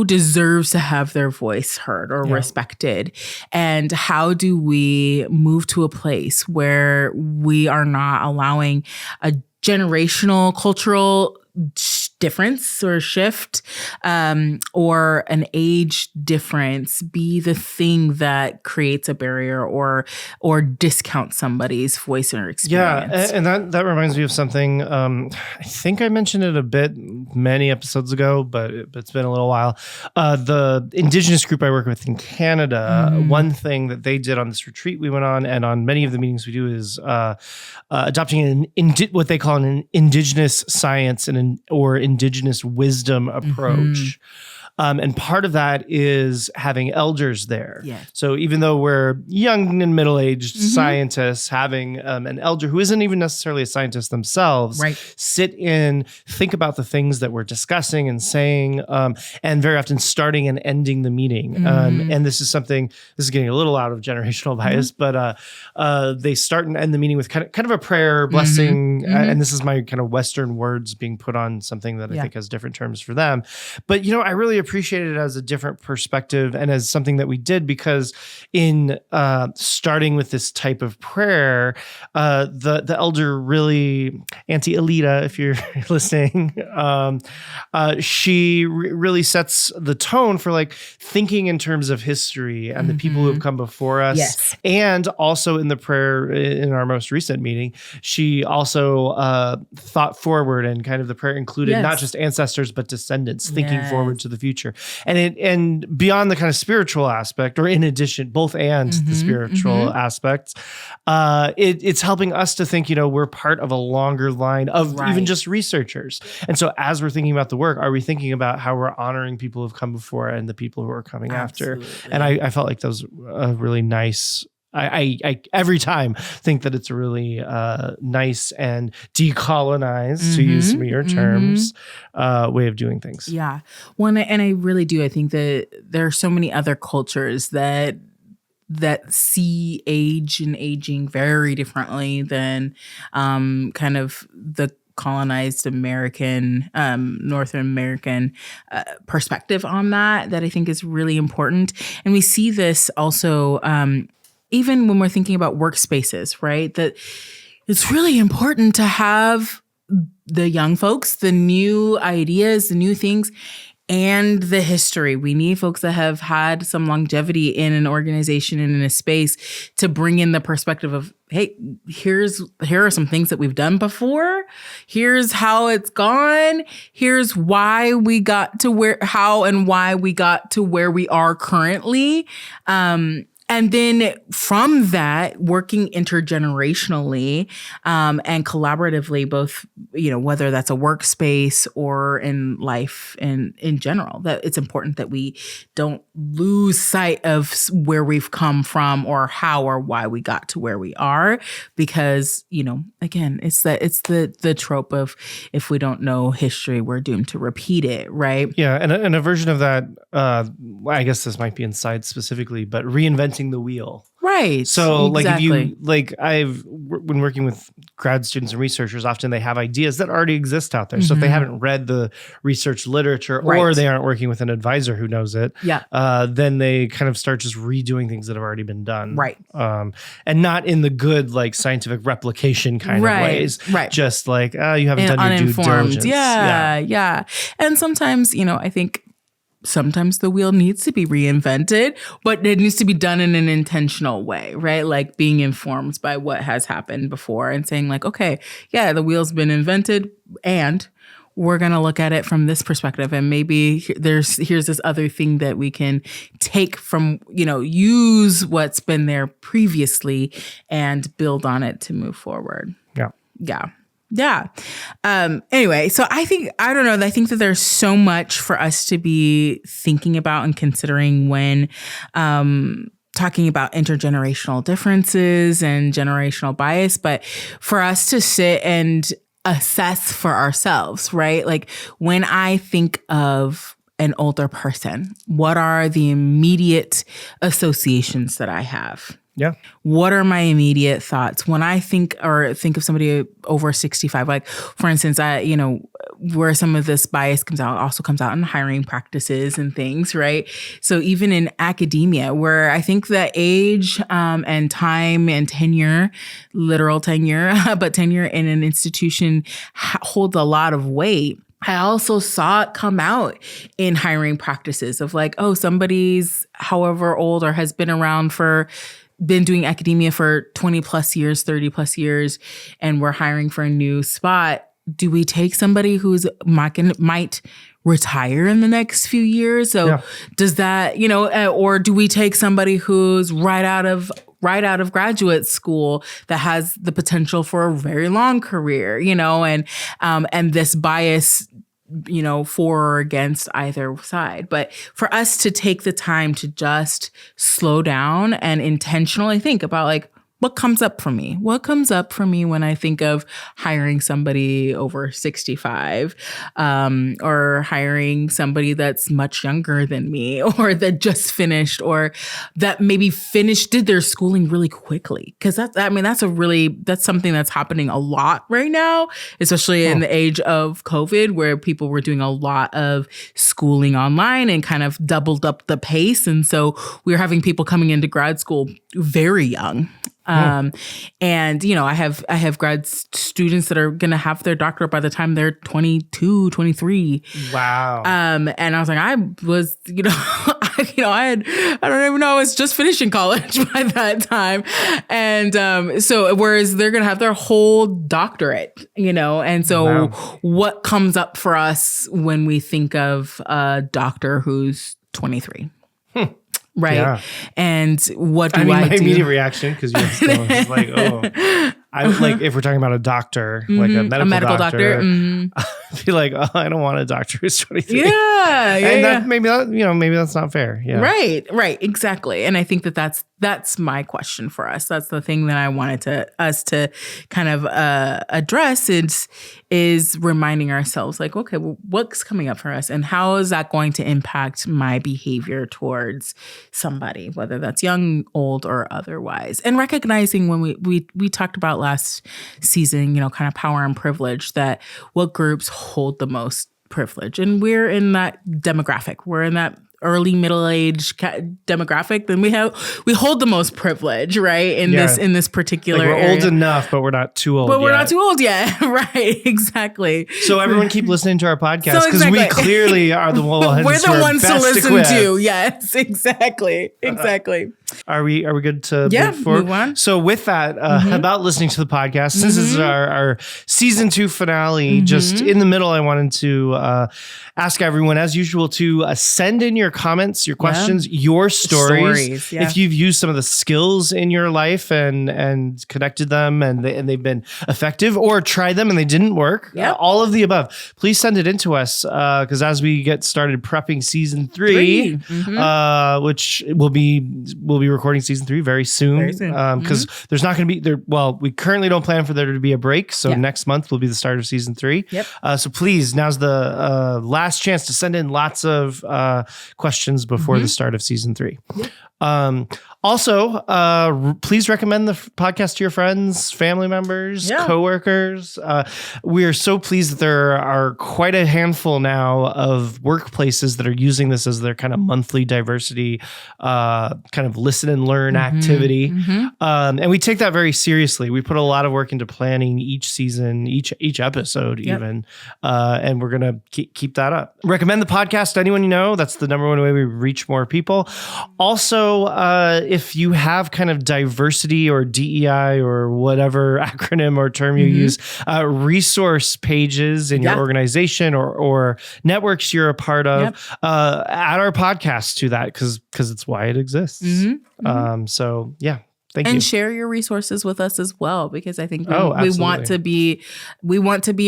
deserves to have their voice heard or respected, and how do we move to a place where we are not allowing a generational cultural difference or shift, or an age difference be the thing that creates a barrier or discounts somebody's voice or experience. Yeah, and that reminds me of something. I think I mentioned it a bit many episodes ago, but it's been a little while. The Indigenous group I work with in Canada, one thing that they did on this retreat we went on, and on many of the meetings we do, is adopting what they call an Indigenous science or Indigenous wisdom approach. And part of that is having elders there. Yeah. So even though we're young and middle-aged scientists, having an elder who isn't even necessarily a scientist themselves sit in, think about the things that we're discussing and saying, and very often starting and ending the meeting. And this is getting a little out of generational bias, but they start and end the meeting with kind of a prayer, blessing, and this is my kind of Western words being put on something that I think has different terms for them. But, you know, I really appreciate it as a different perspective and as something that we did, because in starting with this type of prayer, the elder really, Auntie Alita, if you're listening, she really sets the tone for like thinking in terms of history and the people who have come before us. Yes. And also in the prayer in our most recent meeting, she also thought forward, and kind of the prayer included not just ancestors, but descendants, thinking forward to the future. And beyond the kind of spiritual aspect, or in addition, both and the spiritual aspects, it's helping us to think, you know, we're part of a longer line of even just researchers. And so as we're thinking about the work, are we thinking about how we're honoring people who've come before and the people who are coming after? And I felt like that was a really nice, I every time think that it's a really nice and decolonized, to use some of your terms, way of doing things. Yeah. And I really do. I think that there are so many other cultures that see age and aging very differently than kind of the colonized American, North American perspective on that I think is really important. And we see this also even when we're thinking about workspaces, right? That it's really important to have the young folks, the new ideas, the new things, and the history. We need folks that have had some longevity in an organization and in a space to bring in the perspective of, hey, here are some things that we've done before. Here's how it's gone. Here's why we got to why we got to where we are currently. And then from that, working intergenerationally and collaboratively, both, you know, whether that's a workspace or in life and in general, that it's important that we don't lose sight of where we've come from or how or why we got to where we are. Because, you know, again, it's the trope of, if we don't know history, we're doomed to repeat it, right? Yeah, and a version of that, I guess this might be inside specifically, but reinventing the wheel. Right. So like if you like when working with grad students and researchers, often they have ideas that already exist out there. So if they haven't read the research literature or they aren't working with an advisor who knows it, then they kind of start just redoing things that have already been done. Right. And not in the good like scientific replication kind of ways. Right. Just like, you haven't done your due diligence. Yeah. And sometimes, I think sometimes the wheel needs to be reinvented, but it needs to be done in an intentional way, right? Like being informed by what has happened before and saying like, okay, yeah, the wheel's been invented and we're going to look at it from this perspective. And maybe here's this other thing that we can take from, use what's been there previously and build on it to move forward. Yeah. Anyway, so I think that there's so much for us to be thinking about and considering when talking about intergenerational differences and generational bias, but for us to sit and assess for ourselves, right? Like when I think of an older person, what are the immediate associations that I have? Yeah. What are my immediate thoughts when I think of somebody over 65? Like, for instance, where some of this bias comes out in hiring practices and things, right? So even in academia, where I think that age and time and tenure, literal tenure, but tenure in an institution holds a lot of weight. I also saw it come out in hiring practices of like, oh, somebody's however old or has been doing academia for 20 plus years, 30 plus years, and we're hiring for a new spot. Do we take somebody who's might retire in the next few years? So does that, or do we take somebody who's right out of graduate school that has the potential for a very long career, and this bias, for or against either side. But for us to take the time to just slow down and intentionally think about like, what comes up for me? What comes up for me when I think of hiring somebody over 65, or hiring somebody that's much younger than me, or that just finished, or that maybe did their schooling really quickly? Because that's something that's happening a lot right now, especially in the age of COVID, where people were doing a lot of schooling online and kind of doubled up the pace. And so we were having people coming into grad school very young. And, I have grad students that are going to have their doctorate by the time they're 22, 23. Wow. And I was like, I don't even know, I was just finishing college by that time. And, so whereas they're going to have their whole doctorate, and so what comes up for us when we think of a doctor who's 23? Right. Yeah. And what do I do? My immediate reaction, because you're still like, I would like, if we're talking about a doctor, like a medical doctor, I'd be like, I don't want a doctor who's 23. Yeah. Maybe that's not fair. Yeah. Right. Exactly. And I think that's my question for us. That's the thing that I wanted us to kind of address is reminding ourselves like, okay, well, what's coming up for us and how is that going to impact my behavior towards somebody, whether that's young, old, or otherwise. And recognizing when we talked about last season, kind of power and privilege, that what groups hold the most privilege. And we're in that demographic. We're in that early middle-age demographic, then we hold the most privilege, right? In this particular we're area. Old enough, but we're not too old. But we're not too old yet, right? Exactly. So everyone keep listening to our podcast because we clearly are the ones. We're the ones to listen equipped. to. Yes, exactly. Are we good to move on? So with that, about listening to the podcast, since this is our season 2 finale, just in the middle, I wanted to ask everyone, as usual, to send in your comments, your questions, your stories. If you've used some of the skills in your life and connected them and they've been effective, or tried them and they didn't work, all of the above, please send it in to us because as we get started prepping season 3, which will be will be recording season 3 very soon. Because there's not going to be there. Well, we currently don't plan for there to be a break. So next month will be the start of season 3. Yep. So please, now's the last chance to send in lots of questions before the start of season 3. Yep. Also, please recommend the podcast to your friends, family members, coworkers. We are so pleased that there are quite a handful now of workplaces that are using this as their kind of monthly diversity, kind of listen and learn activity. And we take that very seriously. We put a lot of work into planning each season, each episode even. And we're going to keep that up. Recommend the podcast to anyone you know. That's the number one way we reach more people. Also, if you have kind of diversity or DEI or whatever acronym or term you use, resource pages in your organization or networks you're a part of, add our podcast to that because it's why it exists. So yeah. Thank you. And share your resources with us as well, because I think we want to be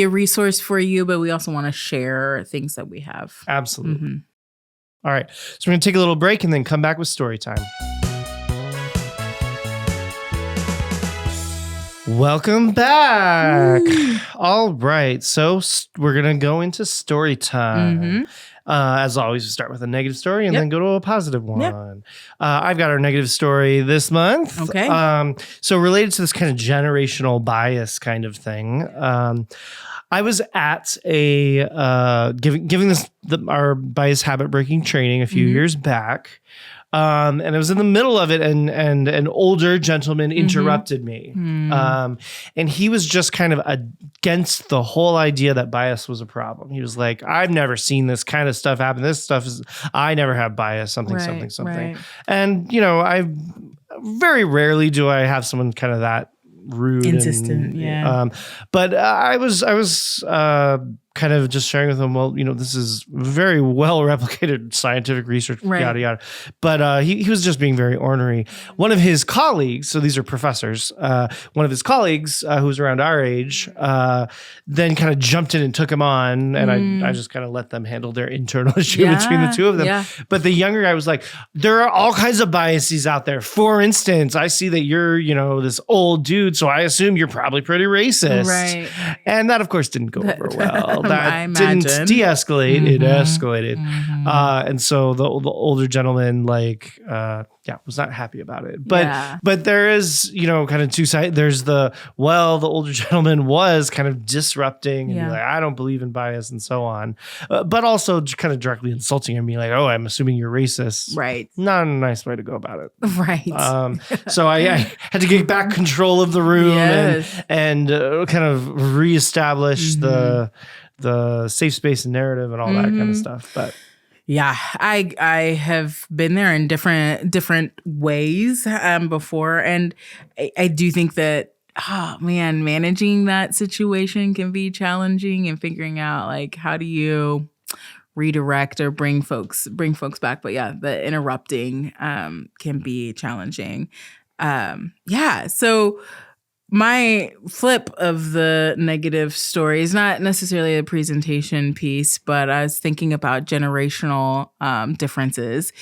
a resource for you, but we also want to share things that we have. Absolutely. All right. So we're going to take a little break and then come back with story time. Welcome back. All right. So we're going to go into story time. As always, we start with a negative story and then go to a positive one. I've got our negative story this month. Okay. So related to this kind of generational bias kind of thing, I was at a giving our bias habit breaking training a few years back. And I was in the middle of it and an older gentleman interrupted me. And he was just kind of against the whole idea that bias was a problem. He was like, I've never seen this kind of stuff happen. This stuff I never have bias, something. Right. And, you know, I very rarely do I have someone kind of that rude, insistent, but I was kind of just sharing with him, well, you know, this is very well replicated scientific research, yada yada. But he was just being very ornery. One of his colleagues, so these are professors, one of his colleagues who was around our age, then kind of jumped in and took him on, and I just kind of let them handle their internal issue between the two of them. But the younger guy was like, there are all kinds of biases out there. For instance, I see that you're, you know, this old dude, so I assume you're probably pretty racist. Right. And that, of course, didn't go over well. That didn't de-escalate. It escalated. And so the older gentleman, like, was not happy about it. But there is, you know, kind of two sides. There's the older gentleman was kind of disrupting and be like, I don't believe in bias and so on. But also kind of directly insulting him, being like, oh, I'm assuming you're racist. Right. Not a nice way to go about it. Right. So I had to get back control of the room and kind of reestablish the safe space and narrative and all that kind of stuff. But yeah, I have been there in different ways before, and I do think that managing that situation can be challenging, and figuring out like how do you redirect or bring folks back. But yeah, the interrupting can be challenging. So my flip of the negative story is not necessarily a presentation piece, but I was thinking about generational differences.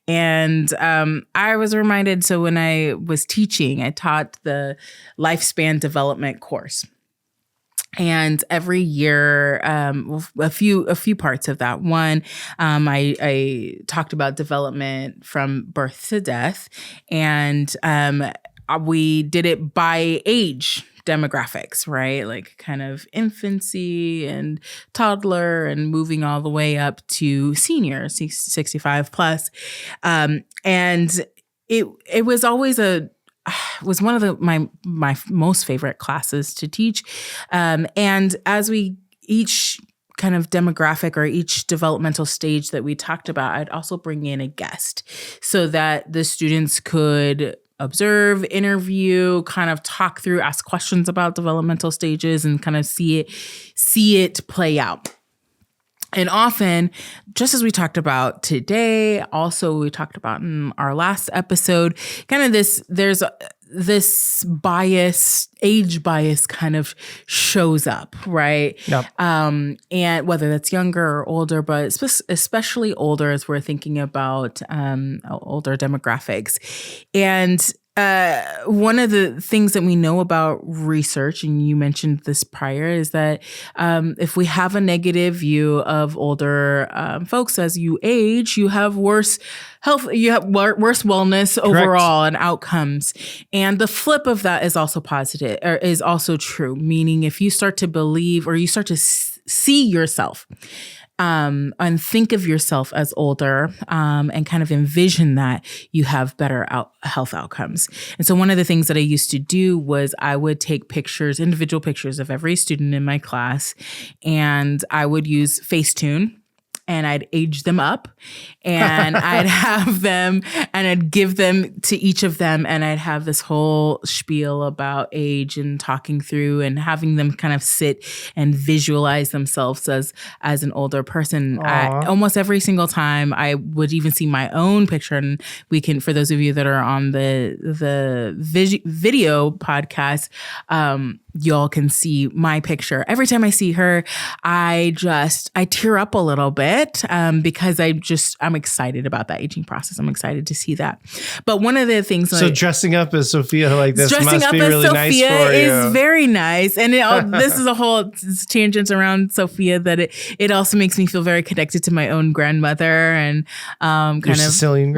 And I was reminded, so when I was teaching, I taught the lifespan development course. And every year, a few parts of that. One, I talked about development from birth to death, and we did it by age demographics, right? Like kind of infancy and toddler and moving all the way up to senior, 65 plus. And it was always was one of my most favorite classes to teach. And as each kind of demographic or each developmental stage that we talked about, I'd also bring in a guest so that the students could observe, interview, kind of talk through, ask questions about developmental stages, and kind of see it play out. And often, just as we talked about today, also we talked about in our last episode, kind of there's this bias, age bias kind of shows up, right? Yep. And whether that's younger or older, but especially older as we're thinking about older demographics. And one of the things that we know about research, and you mentioned this prior, is that if we have a negative view of older folks as you age, you have worse health, you have worse wellness overall and outcomes. And the flip of that is also positive, or is also true, meaning if you start to believe or you start to see yourself and think of yourself as older and kind of envision that, you have better health outcomes. And so one of the things that I used to do was I would take pictures, individual pictures of every student in my class, and I would use Facetune. And I'd age them up, and I'd have them, and I'd give them to each of them, and I'd have this whole spiel about age and talking through and having them kind of sit and visualize themselves as an older person. Almost every single time, I would even see my own picture, and we can, for those of you that are on the video podcast, y'all can see my picture. Every time I see her, I tear up a little bit because I'm excited about that aging process. I'm excited to see that. But one of the things, so dressing up as Sophia like this must be really nice for you. Is very nice, and this is a whole tangent around Sophia that it also makes me feel very connected to my own grandmother and my Sicilian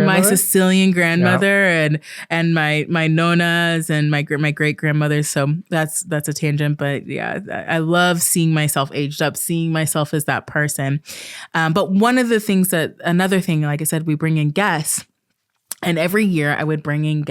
grandmother and my nonas and my great grandmothers. So that's a tangent, but yeah, I love seeing myself aged up, seeing myself as that person. But another thing, like I said, we bring in guests, and every year I would bring in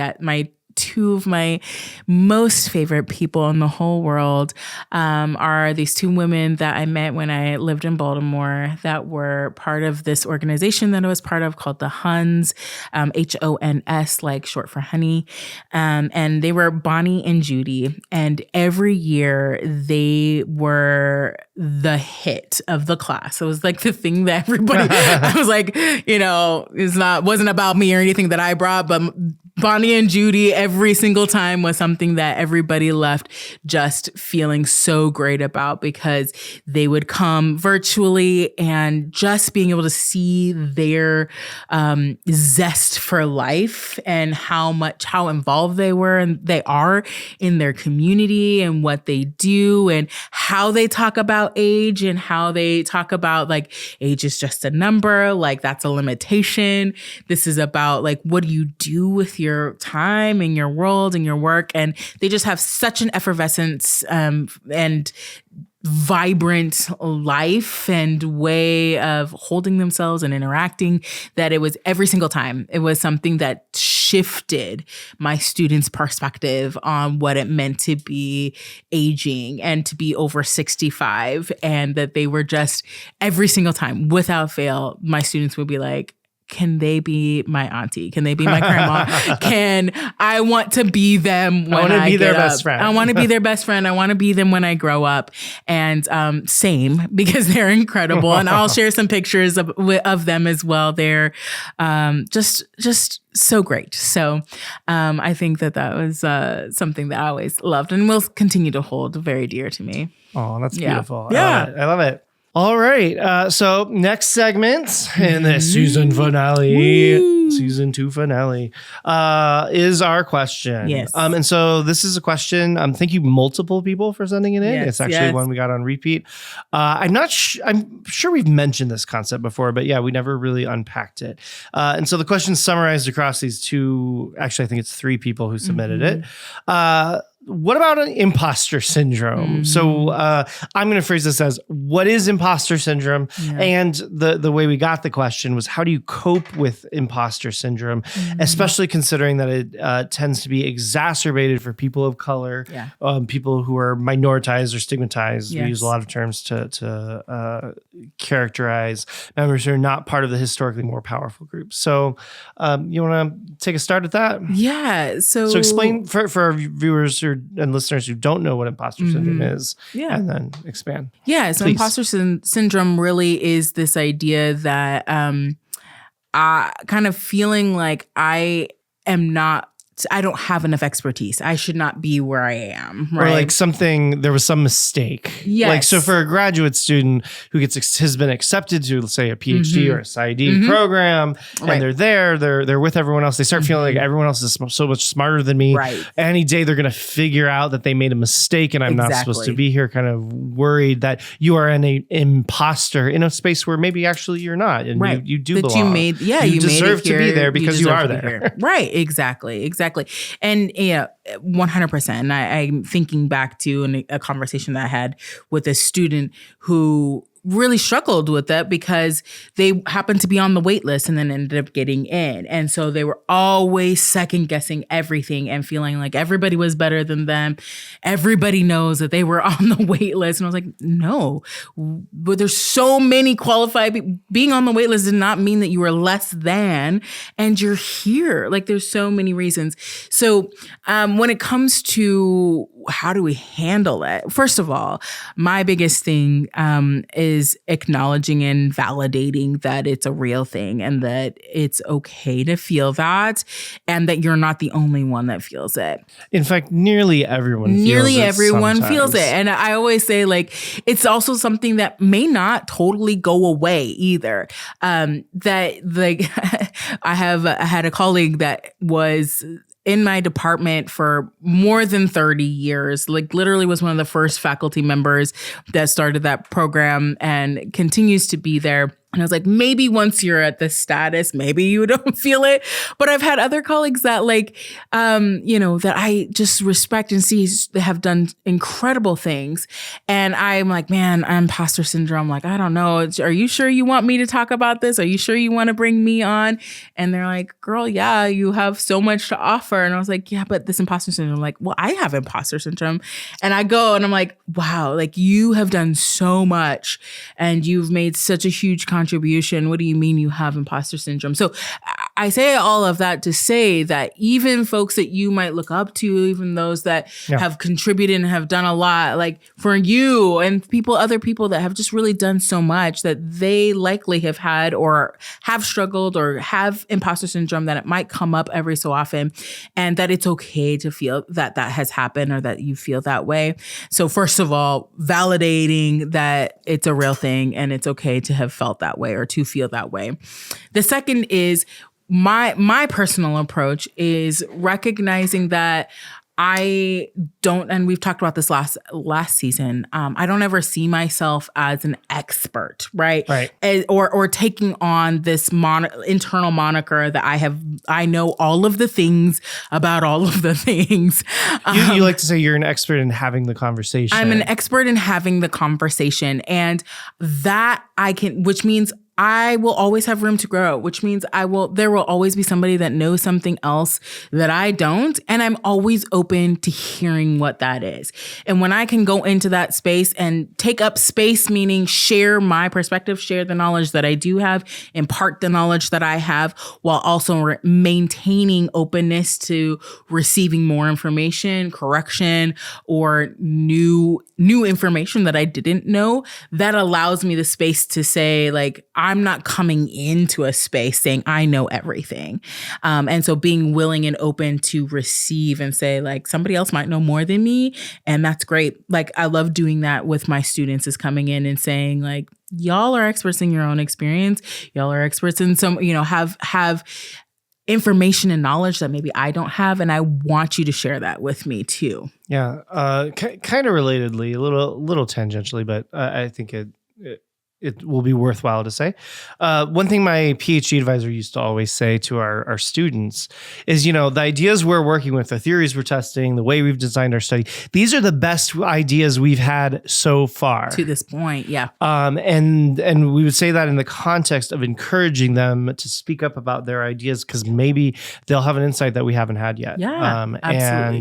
two of my most favorite people in the whole world are these two women that I met when I lived in Baltimore that were part of this organization that I was part of called the Huns, HONS, like short for honey. And they were Bonnie and Judy. And every year they were the hit of the class. It was like the thing that everybody, I was like, wasn't about me or anything that I brought, but Bonnie and Judy every single time was something that everybody left just feeling so great about, because they would come virtually and just being able to see their zest for life and how involved they were and they are in their community and what they do and how they talk about age and how they talk about like age is just a number, like that's a limitation. This is about like, what do you do with your time and your world and your work? And they just have such an effervescence and vibrant life and way of holding themselves and interacting that it was every single time. It was something that shifted my students' perspective on what it meant to be aging and to be over 65. And that they were just every single time, without fail, my students would be like, can they be my auntie? Can they be my grandma? I want to be them when I get up. Best friend. I want to be their best friend. I want to be them when I grow up. And same, because they're incredible. And I'll share some pictures of them as well. They're just so great. So I think that was something that I always loved and will continue to hold very dear to me. Oh, that's beautiful. Yeah. I love it. All right. So next segment in the season finale, season 2 finale, is our question. Yes. And so this is a question. Thank you, multiple people, for sending it in. Yes, it's actually one we got on repeat. I'm sure we've mentioned this concept before, but yeah, we never really unpacked it. And so the question summarized across these two. Actually, I think it's 3 people who submitted it. What about an imposter syndrome? So I'm going to phrase this as, what is imposter syndrome? Yeah. And the way we got the question was, how do you cope with imposter syndrome, especially considering that it tends to be exacerbated for people of color, people who are minoritized or stigmatized. Yes. We use a lot of terms to characterize members who are not part of the historically more powerful groups. So you want to take a start at that? Yeah. So explain for our viewers and listeners who don't know what imposter syndrome is, and then expand. Yeah, so please. Imposter syndrome really is this idea that kind of feeling like I am not I don't have enough expertise. I should not be where I am. Right? Or like there was some mistake. Yes. Like, so for a graduate student who has been accepted to, let's say, a PhD or a PsyD program, and they're with everyone else, they start feeling like everyone else is so much smarter than me. Right. Any day they're going to figure out that they made a mistake and I'm not supposed to be here, kind of worried that you are an imposter in a space where maybe actually you're not. And you do belong. You deserve to be there because you are there. Right. Exactly. And 100%. And I'm thinking back to a conversation that I had with a student who really struggled with that because they happened to be on the wait list and then ended up getting in. And so they were always second guessing everything and feeling like everybody was better than them. Everybody knows that they were on the wait list. And I was like, no, but there's so many qualified people. Being on the wait list did not mean that you were less than, and you're here. Like, there's so many reasons. So when it comes to how do we handle it? First of all, my biggest thing is acknowledging and validating that it's a real thing and that it's okay to feel that and that you're not the only one that feels it. In fact, nearly everyone feels it. And I always say, like, it's also something that may not totally go away either. That, like, I had a colleague that was in my department for more than 30 years, like literally was one of the first faculty members that started that program and continues to be there. And I was like, maybe once you're at this status, maybe you don't feel it. But I've had other colleagues that that I just respect and see have done incredible things. And I'm like, man, imposter syndrome. Like, I don't know. Are you sure you want me to talk about this? Are you sure you want to bring me on? And they're like, girl, yeah, you have so much to offer. And I was like, yeah, but this imposter syndrome. I'm like, well, I have imposter syndrome. And I go and I'm like, wow, like you have done so much and you've made such a huge contribution. What do you mean you have imposter syndrome? So I say all of that to say that even folks that you might look up to, even those that have contributed and have done a lot, like for you and other people that have just really done so much, that they likely have had or have struggled or have imposter syndrome, that it might come up every so often, and that it's okay to feel that has happened or that you feel that way. So first of all, validating that it's a real thing and it's okay to have felt that way or to feel that way. The second is my personal approach is recognizing that I don't, and we've talked about this last season. I don't ever see myself as an expert, right? Or taking on this internal moniker that I know all of the things about all of the things. You like to say you're an expert in having the conversation. I'm an expert in having the conversation, and that which means I will always have room to grow, which means there will always be somebody that knows something else that I don't. And I'm always open to hearing what that is. And when I can go into that space and take up space, meaning share my perspective, share the knowledge that I do have, impart the knowledge that I have, while also maintaining openness to receiving more information, correction, or new information that I didn't know, that allows me the space to say, like, I'm not coming into a space saying I know everything. And so being willing and open to receive and say, like, somebody else might know more than me. And that's great. Like, I love doing that with my students, is coming in and saying, like, y'all are experts in your own experience. Y'all are experts in some, have information and knowledge that maybe I don't have. And I want you to share that with me too. Yeah. Kind of relatedly, a little tangentially, but I think it will be worthwhile to say. One thing my PhD advisor used to always say to our students is, the ideas we're working with, the theories we're testing, the way we've designed our study, these are the best ideas we've had so far. To this point, yeah. And we would say that in the context of encouraging them to speak up about their ideas, because maybe they'll have an insight that we haven't had yet. Yeah, absolutely.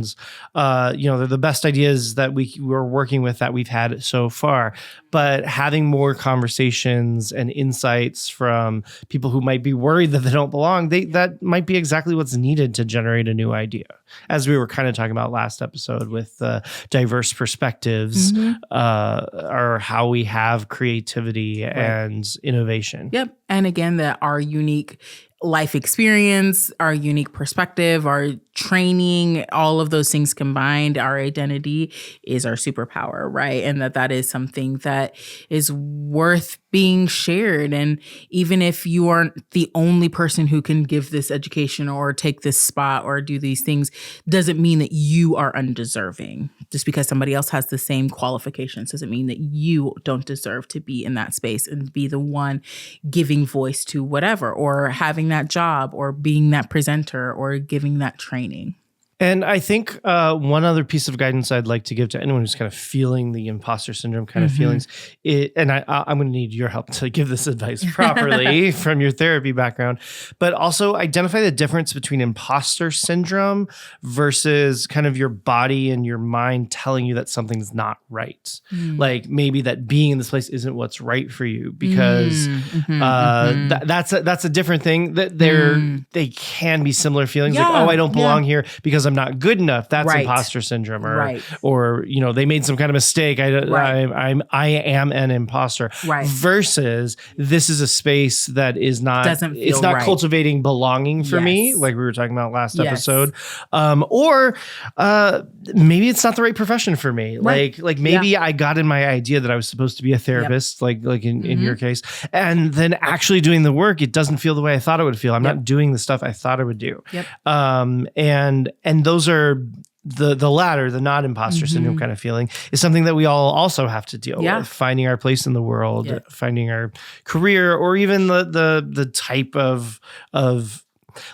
And, they're the best ideas that we're working with that we've had so far. But having more conversations and insights from people who might be worried that they don't belong, that might be exactly what's needed to generate a new idea. As we were kind of talking about last episode with diverse perspectives, or how we have creativity and innovation. Yep. And again, that our unique life experience, our unique perspective, our training, all of those things combined, our identity is our superpower, right? And that is something that is worth being shared. And even if you aren't the only person who can give this education or take this spot or do these things, doesn't mean that you are undeserving. Just because somebody else has the same qualifications doesn't mean that you don't deserve to be in that space and be the one giving voice to whatever, or having that job, or being that presenter, or giving that training. And I think one other piece of guidance I'd like to give to anyone who's kind of feeling the imposter syndrome kind of feelings, I'm going to need your help to give this advice properly from your therapy background, but also identify the difference between imposter syndrome versus kind of your body and your mind telling you that something's not right. Like maybe that being in this place isn't what's right for you, because that's a different thing. That they can be similar feelings, like, oh, I don't belong here because I'm not good enough. That's imposter syndrome, or you know, they made some kind of mistake. I am an imposter. Versus this is a space that is not. It's not cultivating belonging for me, like we were talking about last episode. Or maybe it's not the right profession for me. Like maybe I got in my idea that I was supposed to be a therapist, like in your case, and then actually doing the work, it doesn't feel the way I thought it would feel. I'm not doing the stuff I thought I would do. And those are the latter, the not imposter syndrome kind of feeling, is something that we all also have to deal with. Finding our place in the world, finding our career, or even the type of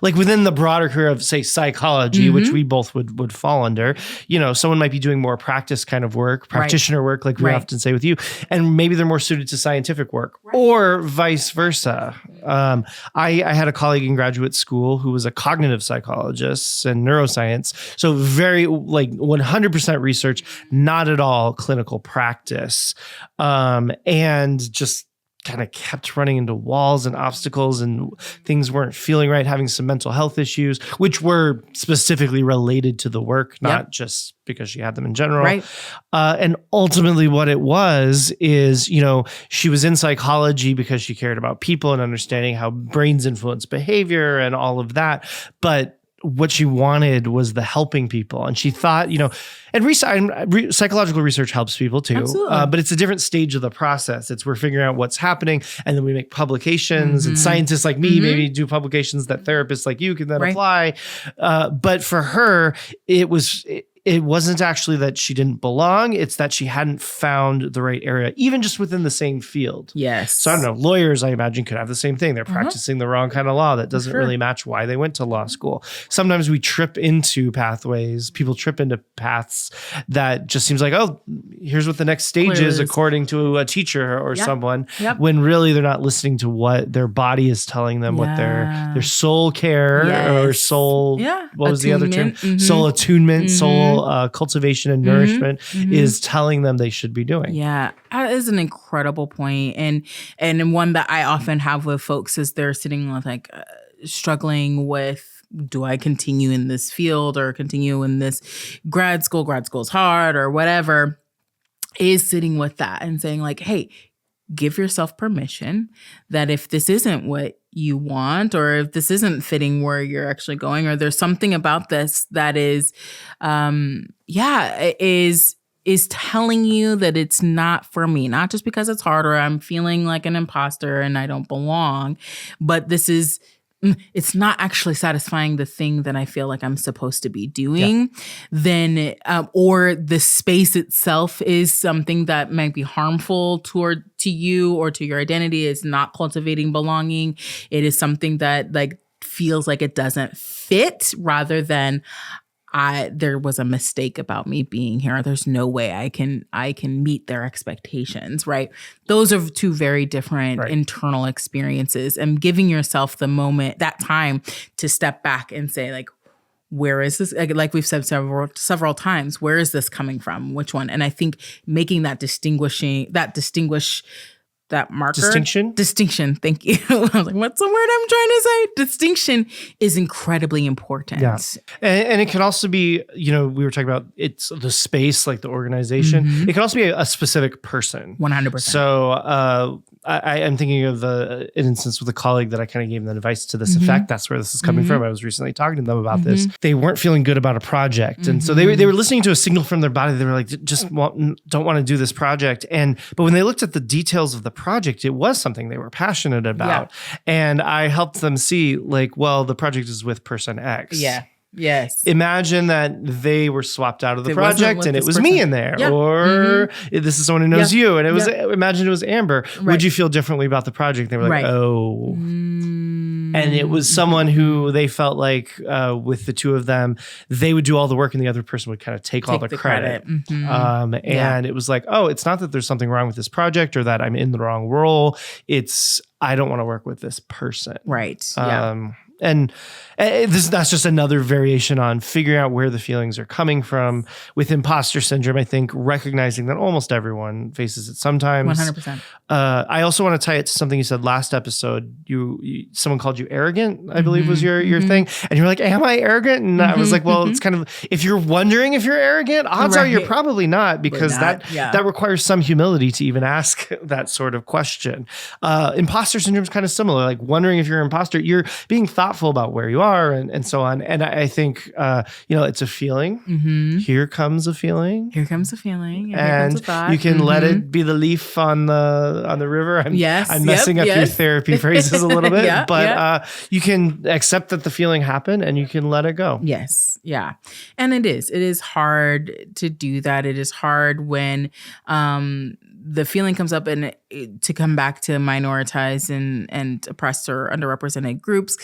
like within the broader career of, say, psychology, which we both would fall under. You know, someone might be doing more practice kind of work, practitioner work, like we often say with you, and maybe they're more suited to scientific work, or vice versa. I had a colleague in graduate school who was a cognitive psychologist and neuroscience, so very like 100% research, not at all clinical practice, and just kind of kept running into walls and obstacles, and things weren't feeling right, having some mental health issues, which were specifically related to the work, not just because she had them in general. And ultimately what it was is, you know, she was in psychology because she cared about people and understanding how brains influence behavior and all of that. But what she wanted was the helping people. And she thought, you know, and psychological research helps people too, but it's a different stage of the process. We're figuring out what's happening, and then we make publications, and scientists like me maybe do publications that therapists like you can then apply. But for her, it wasn't actually that she didn't belong. It's that she hadn't found the right area, even just within the same field. So I don't know, lawyers, I imagine, could have the same thing. They're practicing the wrong kind of law that doesn't really match why they went to law school. Sometimes we trip into pathways. People trip into paths that just seems like, oh, here's what the next stage is according to a teacher or someone, when really they're not listening to what their body is telling them, what their soul care or soul, what was the other term? Soul attunement, soul cultivation and nourishment is telling them they should be doing. That is an incredible point. And one that I often have with folks is they're sitting with like struggling with, do I continue in this field or continue in this grad school? Grad school's hard or whatever, is sitting with that and saying like, hey, give yourself permission that if this isn't what you want, or if this isn't fitting where you're actually going, or there's something about this that is telling you that it's not for me, not just because it's hard or I'm feeling like an imposter and I don't belong, but it's not actually satisfying the thing that I feel like I'm supposed to be doing, then, or the space itself is something that might be harmful to you or to your identity, is not cultivating belonging. It is something that like feels like it doesn't fit, rather than there was a mistake about me being here. There's no way I can meet their expectations, right? Those are two very different internal experiences, and giving yourself the moment, that time to step back and say like, where is this? Like we've said several times, where is this coming from? Which one? And I think making that that marker. Distinction. Thank you. I was like, what's the word I'm trying to say? Distinction is incredibly important. And it can also be, you know, we were talking about it's the space, like the organization. It can also be a specific person. 100%. So I am thinking of an instance with a colleague that I kind of gave them advice to this effect. That's where this is coming from. I was recently talking to them about this. They weren't feeling good about a project. And so they were listening to a signal from their body. They were like, don't want to do this project. But when they looked at the details of the project, it was something they were passionate about. Yeah. And I helped them see like, well, the project is with person X. Yeah. Yes. Imagine that they were swapped out of the project and it was me in there, or this is someone who knows you. And it was, imagine it was Amber. Right. Would you feel differently about the project? They were like, oh. And it was someone who they felt like with the two of them, they would do all the work and the other person would kind of take all the credit. And it was like, oh, it's not that there's something wrong with this project or that I'm in the wrong role. It's, I don't want to work with this person. Right. And that's just another variation on figuring out where the feelings are coming from. With imposter syndrome, I think recognizing that almost everyone faces it sometimes. 100%. I also want to tie it to something you said last episode. Someone called you arrogant, I believe was your thing. And you're like, am I arrogant? And I was like, well, it's kind of, if you're wondering if you're arrogant, odds are you're probably not, because that requires some humility to even ask that sort of question. Imposter syndrome is kind of similar, like wondering if you're an imposter. You're being thoughtful about where you are and so on. And I think, it's a feeling. Here comes a feeling. Here comes a feeling. And comes a thought. You can let it be the leaf on the river. I'm messing up your therapy phrases a little bit, but you can accept that the feeling happened and you can let it go. Yes. Yeah. And it is hard to do that. It is hard when, the feeling comes up, and to come back to minoritized and oppressed or underrepresented groups,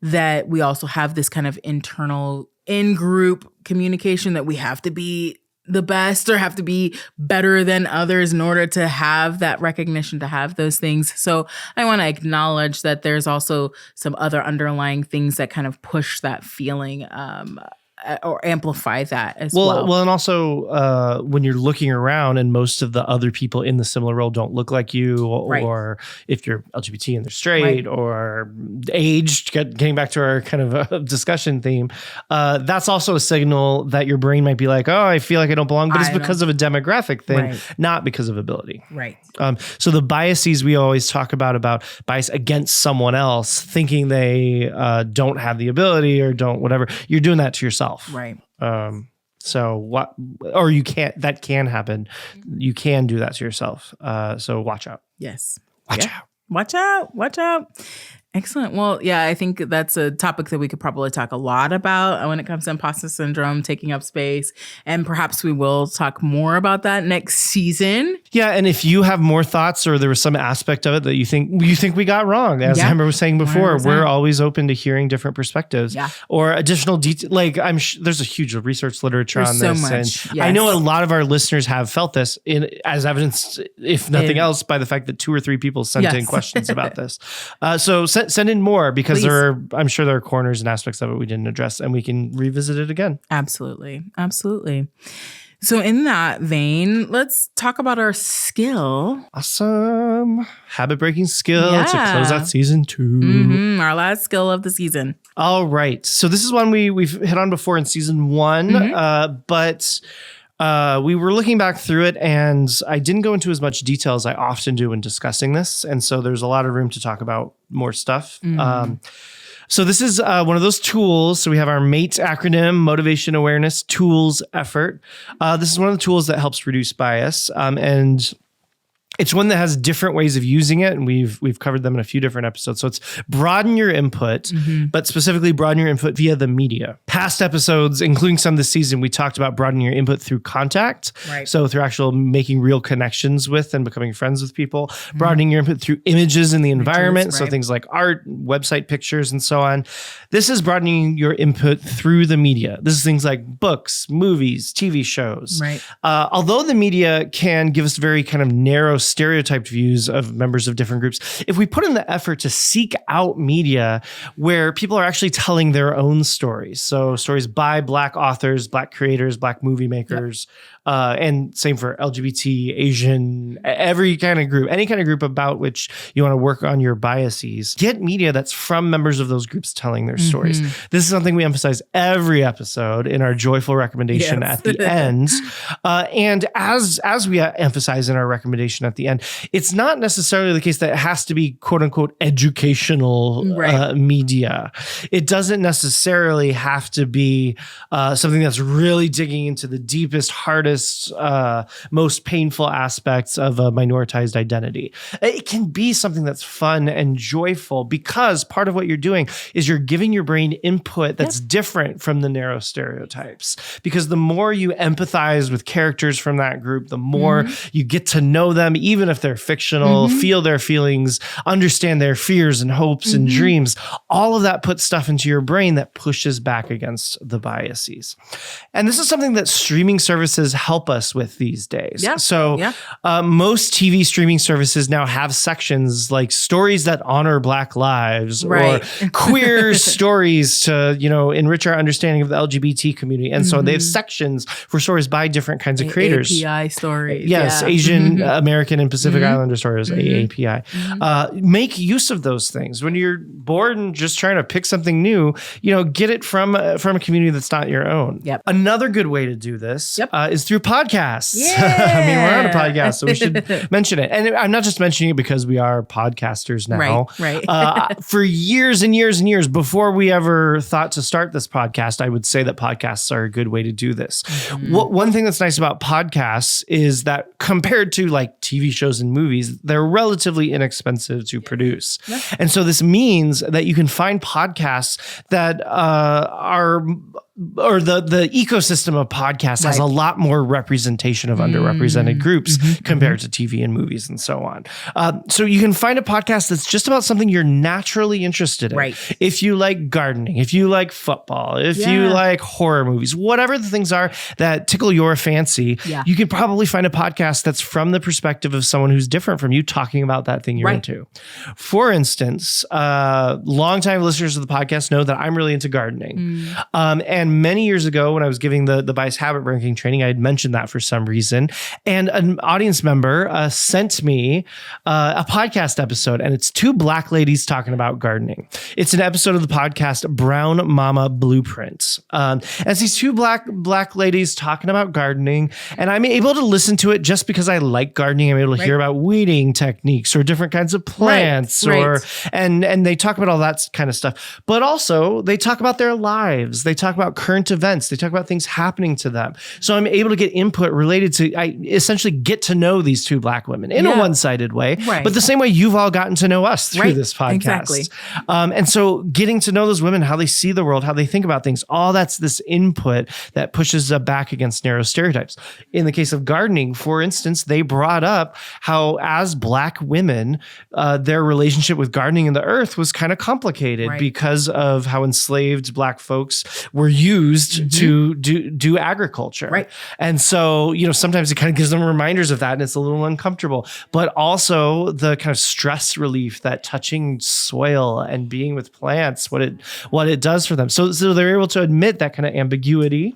that we also have this kind of internal in-group communication that we have to be the best or have to be better than others in order to have that recognition, to have those things. So I want to acknowledge that there's also some other underlying things that kind of push that feeling or amplify that as well. Well, and also when you're looking around and most of the other people in the similar role don't look like you, or if you're LGBT and they're straight, or aged, getting back to our kind of discussion theme, that's also a signal that your brain might be like, oh, I feel like I don't belong, but it's because of a demographic thing, not because of ability. Right. So the biases we always talk about bias against someone else, thinking they don't have the ability or don't whatever, you're doing that to yourself. Right. So what, or you can't, that can happen. You can do that to yourself. So watch out. Yes. Watch out. Watch out. Excellent. Well, yeah, I think that's a topic that we could probably talk a lot about when it comes to imposter syndrome, taking up space. And perhaps we will talk more about that next season. Yeah. And if you have more thoughts or there was some aspect of it that you think we got wrong, as Amber was saying before, 100%. We're always open to hearing different perspectives or additional detail. Like there's a huge research literature on this. So much. And I know a lot of our listeners have felt this as evidenced, if nothing else, by the fact that 2 or 3 people sent in questions about this. So send in more, because I'm sure there are corners and aspects of it we didn't address, and we can revisit it again. Absolutely. So in that vein, let's talk about our skill. Awesome. Habit-breaking skill to close out season 2. Our last skill of the season. All right. So this is one we've hit on before in season 1, but we were looking back through it, and I didn't go into as much detail as I often do when discussing this. And so there's a lot of room to talk about more stuff. So this is one of those tools. So we have our MATE acronym, Motivation, Awareness, Tools, Effort. This is one of the tools that helps reduce bias. And it's one that has different ways of using it, and we've covered them in a few different episodes. So it's broaden your input, but specifically broaden your input via the media. Past episodes, including some this season, we talked about broadening your input through contact. Right. So through actual making real connections with and becoming friends with people. Broadening your input through images in the environment. So things like art, website pictures, and so on. This is broadening your input through the media. This is things like books, movies, TV shows. Right. Although the media can give us very kind of narrow stereotyped views of members of different groups, if we put in the effort to seek out media where people are actually telling their own stories, so stories by Black authors, Black creators, Black movie makers, and same for LGBT, Asian, every kind of group, any kind of group about which you want to work on your biases, get media that's from members of those groups telling their stories. This is something we emphasize every episode in our joyful recommendation at the end. And as we emphasize in our recommendation at the end. It's not necessarily the case that it has to be quote unquote educational media. It doesn't necessarily have to be something that's really digging into the deepest, hardest, most painful aspects of a minoritized identity. It can be something that's fun and joyful, because part of what you're doing is you're giving your brain input that's different from the narrow stereotypes. Because the more you empathize with characters from that group, the more you get to know them, even if they're fictional, feel their feelings, understand their fears and hopes and dreams. All of that puts stuff into your brain that pushes back against the biases. And this is something that streaming services help us with these days. So most TV streaming services now have sections like stories that honor Black lives or queer stories to, enrich our understanding of the LGBT community. And so they have sections for stories by different kinds of creators. API stories. Yes, Asian American and Pacific Islander stories, AAPI. Make use of those things. When you're bored and just trying to pick something new, get it from a community that's not your own. Another good way to do this is through podcasts. I mean, we're on a podcast, so we should mention it. And I'm not just mentioning it because we are podcasters now. For years and years and years before we ever thought to start this podcast, I would say that podcasts are a good way to do this. One thing that's nice about podcasts is that compared to like TV shows and movies, they're relatively inexpensive to produce. And so this means that you can find podcasts that or the ecosystem of podcasts has a lot more representation of underrepresented groups compared to TV and movies and so on. So you can find a podcast that's just about something you're naturally interested in. If you like gardening, if you like football, if you like horror movies, whatever the things are that tickle your fancy, you can probably find a podcast that's from the perspective of someone who's different from you talking about that thing you're into. For instance, longtime listeners of the podcast know that I'm really into gardening. And many years ago, when I was giving the bias habit breaking training, I had mentioned that for some reason. And an audience member sent me a podcast episode, and it's two Black ladies talking about gardening. It's an episode of the podcast Brown Mama Blueprint. As these two black ladies talking about gardening, and I'm able to listen to it just because I like gardening. I'm able to hear about weeding techniques or different kinds of plants, and they talk about all that kind of stuff. But also, they talk about their lives. They talk about current events. They talk about things happening to them. So I'm able to get input related to, I essentially get to know these two Black women in a one-sided way, but the same way you've all gotten to know us through this podcast. Exactly. And so getting to know those women, how they see the world, how they think about things, all that's this input that pushes back against narrow stereotypes. In the case of gardening, for instance, they brought up how as Black women, their relationship with gardening and the earth was kind of complicated because of how enslaved Black folks were used to do agriculture. And so, sometimes it kind of gives them reminders of that, and it's a little uncomfortable, but also the kind of stress relief that touching soil and being with plants, what it does for them. So they're able to admit that kind of ambiguity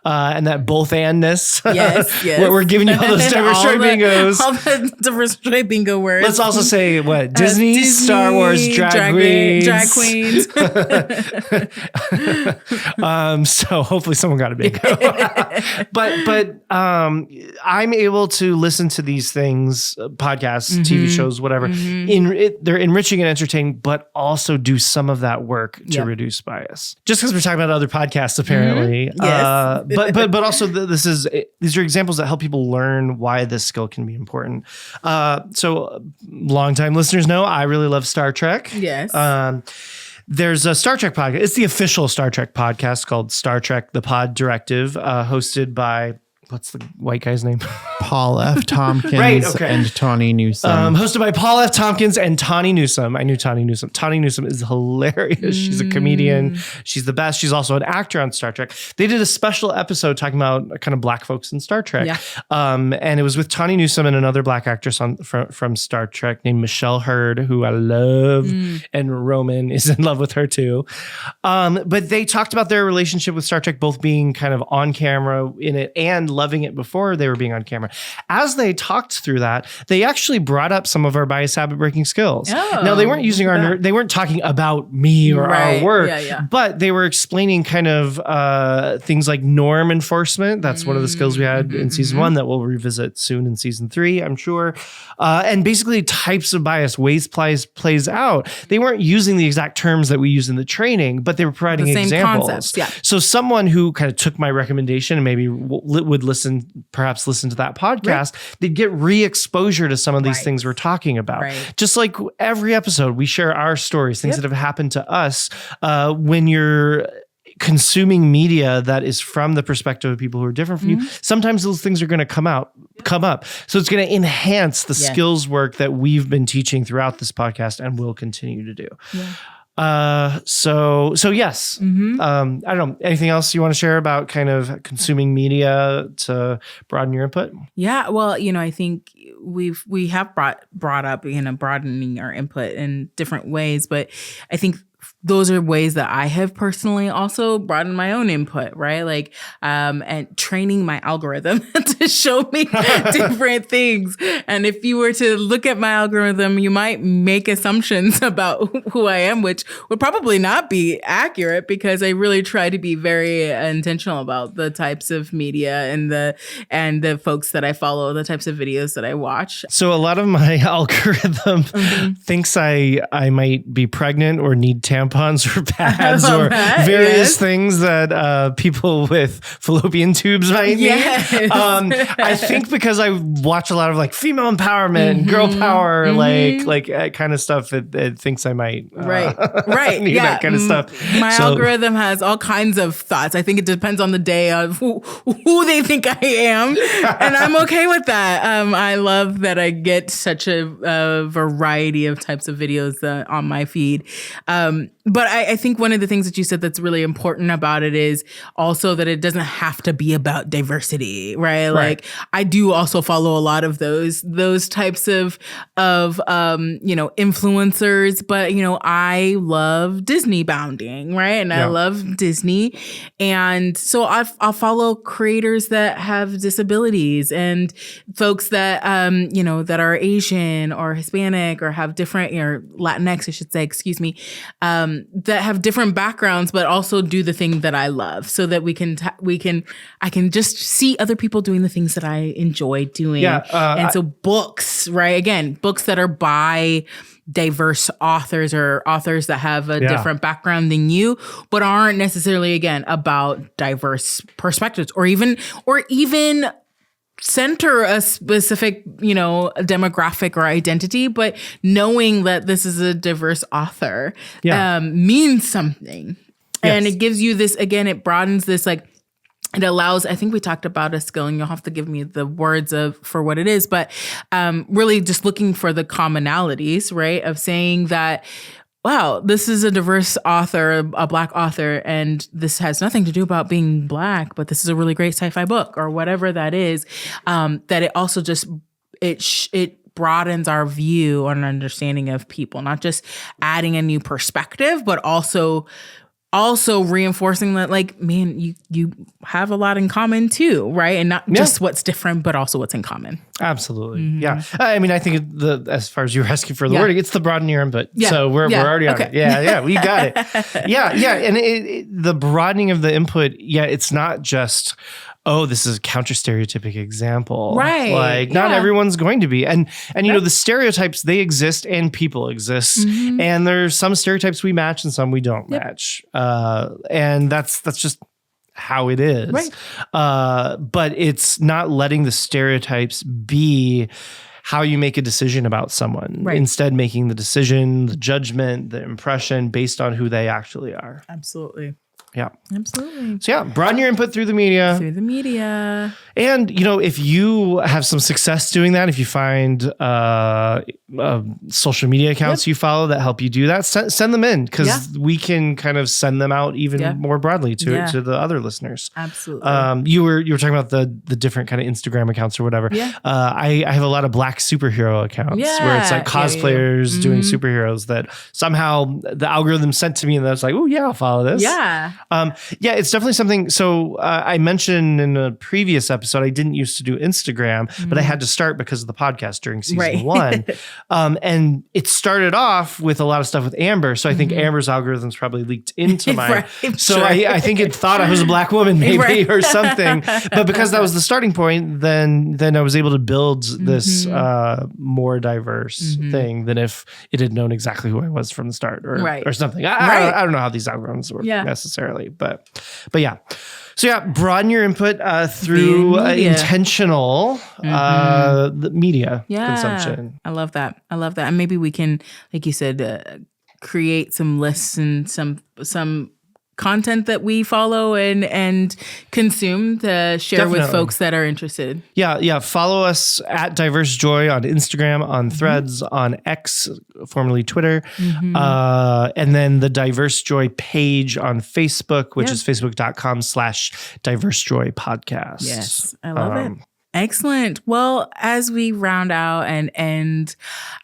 and that both-andness. We're giving you all those different straight bingos. All the different straight bingo words. Let's also say what? Disney, Star Wars, drag queens. So hopefully someone got a bingo. but I'm able to listen to these things, podcasts, TV shows, whatever. They're enriching and entertaining, but also do some of that work to reduce bias. Just because we're talking about other podcasts, apparently. But also these are examples that help people learn why this skill can be important. So longtime listeners know I really love Star Trek. There's a Star Trek podcast. It's the official Star Trek podcast called Star Trek: The Pod Directive, hosted by, what's the white guy's name? Paul F. Tompkins and Tawny Newsome. Hosted by Paul F. Tompkins and Tawny Newsome. I knew Tawny Newsome. Tawny Newsome is hilarious. She's a comedian. She's the best. She's also an actor on Star Trek. They did a special episode talking about kind of Black folks in Star Trek. And it was with Tawny Newsome and another Black actress from Star Trek named Michelle Hurd, who I love. And Roman is in love with her too. But they talked about their relationship with Star Trek, both being kind of on camera in it and loving it before they were being on camera. As they talked through that, they actually brought up some of our bias habit breaking skills. Now, they weren't using they weren't talking about me or our work, but they were explaining kind of things like norm enforcement. That's one of the skills we had in season 1 that we'll revisit soon in season 3, I'm sure. And basically types of bias, ways plays out. They weren't using the exact terms that we use in the training, but they were providing examples. Concepts, So someone who kind of took my recommendation and maybe would perhaps listen to that podcast, they'd get re-exposure to some of these things we're talking about. Just like every episode, we share our stories, things that have happened to us. When you're consuming media that is from the perspective of people who are different from you, sometimes those things are going to come up. So it's going to enhance the skills work that we've been teaching throughout this podcast and will continue to do. So yes. I don't know. Anything else you want to share about kind of consuming media to broaden your input? Yeah. Well, I think we have brought up, broadening our input in different ways, but I think those are ways that I have personally also broadened my own input, right? Like, and training my algorithm to show me different things. And if you were to look at my algorithm, you might make assumptions about who I am, which would probably not be accurate because I really try to be very intentional about the types of media and the folks that I follow, the types of videos that I watch. So a lot of my algorithm thinks I might be pregnant or need tampons or pads or various things that people with fallopian tubes might need. I think because I watch a lot of like female empowerment, girl power, like kind of stuff. It thinks I might need that kind of stuff. My algorithm has all kinds of thoughts. I think it depends on the day of who they think I am, and I'm okay with that. I love that I get such a variety of types of videos on my feed. But I think one of the things that you said that's really important about it is also that it doesn't have to be about diversity, right? Like I do also follow a lot of those types of influencers, but I love Disney bounding, right? And I love Disney. And so I'll follow creators that have disabilities and folks that that are Asian or Hispanic or have different or Latinx, I should say, excuse me. That have different backgrounds, but also do the thing that I love, so that I can just see other people doing the things that I enjoy doing. And so books, right? Again, books that are by diverse authors or authors that have a different background than you, but aren't necessarily, again, about diverse perspectives or even center a specific, demographic or identity, but knowing that this is a diverse author means something. And it gives you this, again, it broadens this, like, it allows, I think we talked about a skill, and you'll have to give me the words for what it is, but really just looking for the commonalities, right? Of saying that, wow, this is a diverse author, a Black author, and this has nothing to do about being Black, but this is a really great sci-fi book or whatever that is, that it also just, it broadens our view and understanding of people, not just adding a new perspective, but also reinforcing that, like, man, you have a lot in common too, right? And not just what's different, but also what's in common. Absolutely. Yeah. I mean, I think as far as you were asking for the wording, it's the broaden your input. So we're already on it. Yeah. We got it. And the broadening of the input, it's not just, oh, this is a counter-stereotypic example. Right. Like, not everyone's going to be. And the stereotypes, they exist and people exist. And there's some stereotypes we match and some we don't match. And that's just how it is. Right. But it's not letting the stereotypes be how you make a decision about someone. Right. Instead, making the decision, the judgment, the impression based on who they actually are. Absolutely. Yeah. Absolutely. So broaden your input through the media. And, if you have some success doing that, if you find social media accounts you follow that help you do that, send them in, because we can kind of send them out even more broadly to the other listeners. Absolutely. You were talking about the different kind of Instagram accounts or whatever. I have a lot of Black superhero accounts where it's like cosplayers doing superheroes that somehow the algorithm sent to me, and I was like, oh yeah, I'll follow this. Yeah. It's definitely something. So I mentioned in a previous episode episode. I didn't used to do Instagram, but I had to start because of the podcast during season 1. And it started off with a lot of stuff with Amber. So I think Amber's algorithms probably leaked into mine. So I think it thought I was a Black woman maybe or something. But because that was the starting point, then I was able to build this more diverse thing than if it had known exactly who I was from the start or something. I don't know how these algorithms work necessarily, but yeah. So yeah, broaden your input through intentional media consumption. I love that. And maybe we can, like you said, create some lists and some content that we follow and consume to share with folks that are interested. Yeah. Follow us at Diverse Joy on Instagram, on Threads, on X, formerly Twitter, and then the Diverse Joy page on Facebook, which is facebook.com/Diverse Joy Podcast. Yes, I love it. Excellent. Well, as we round out and end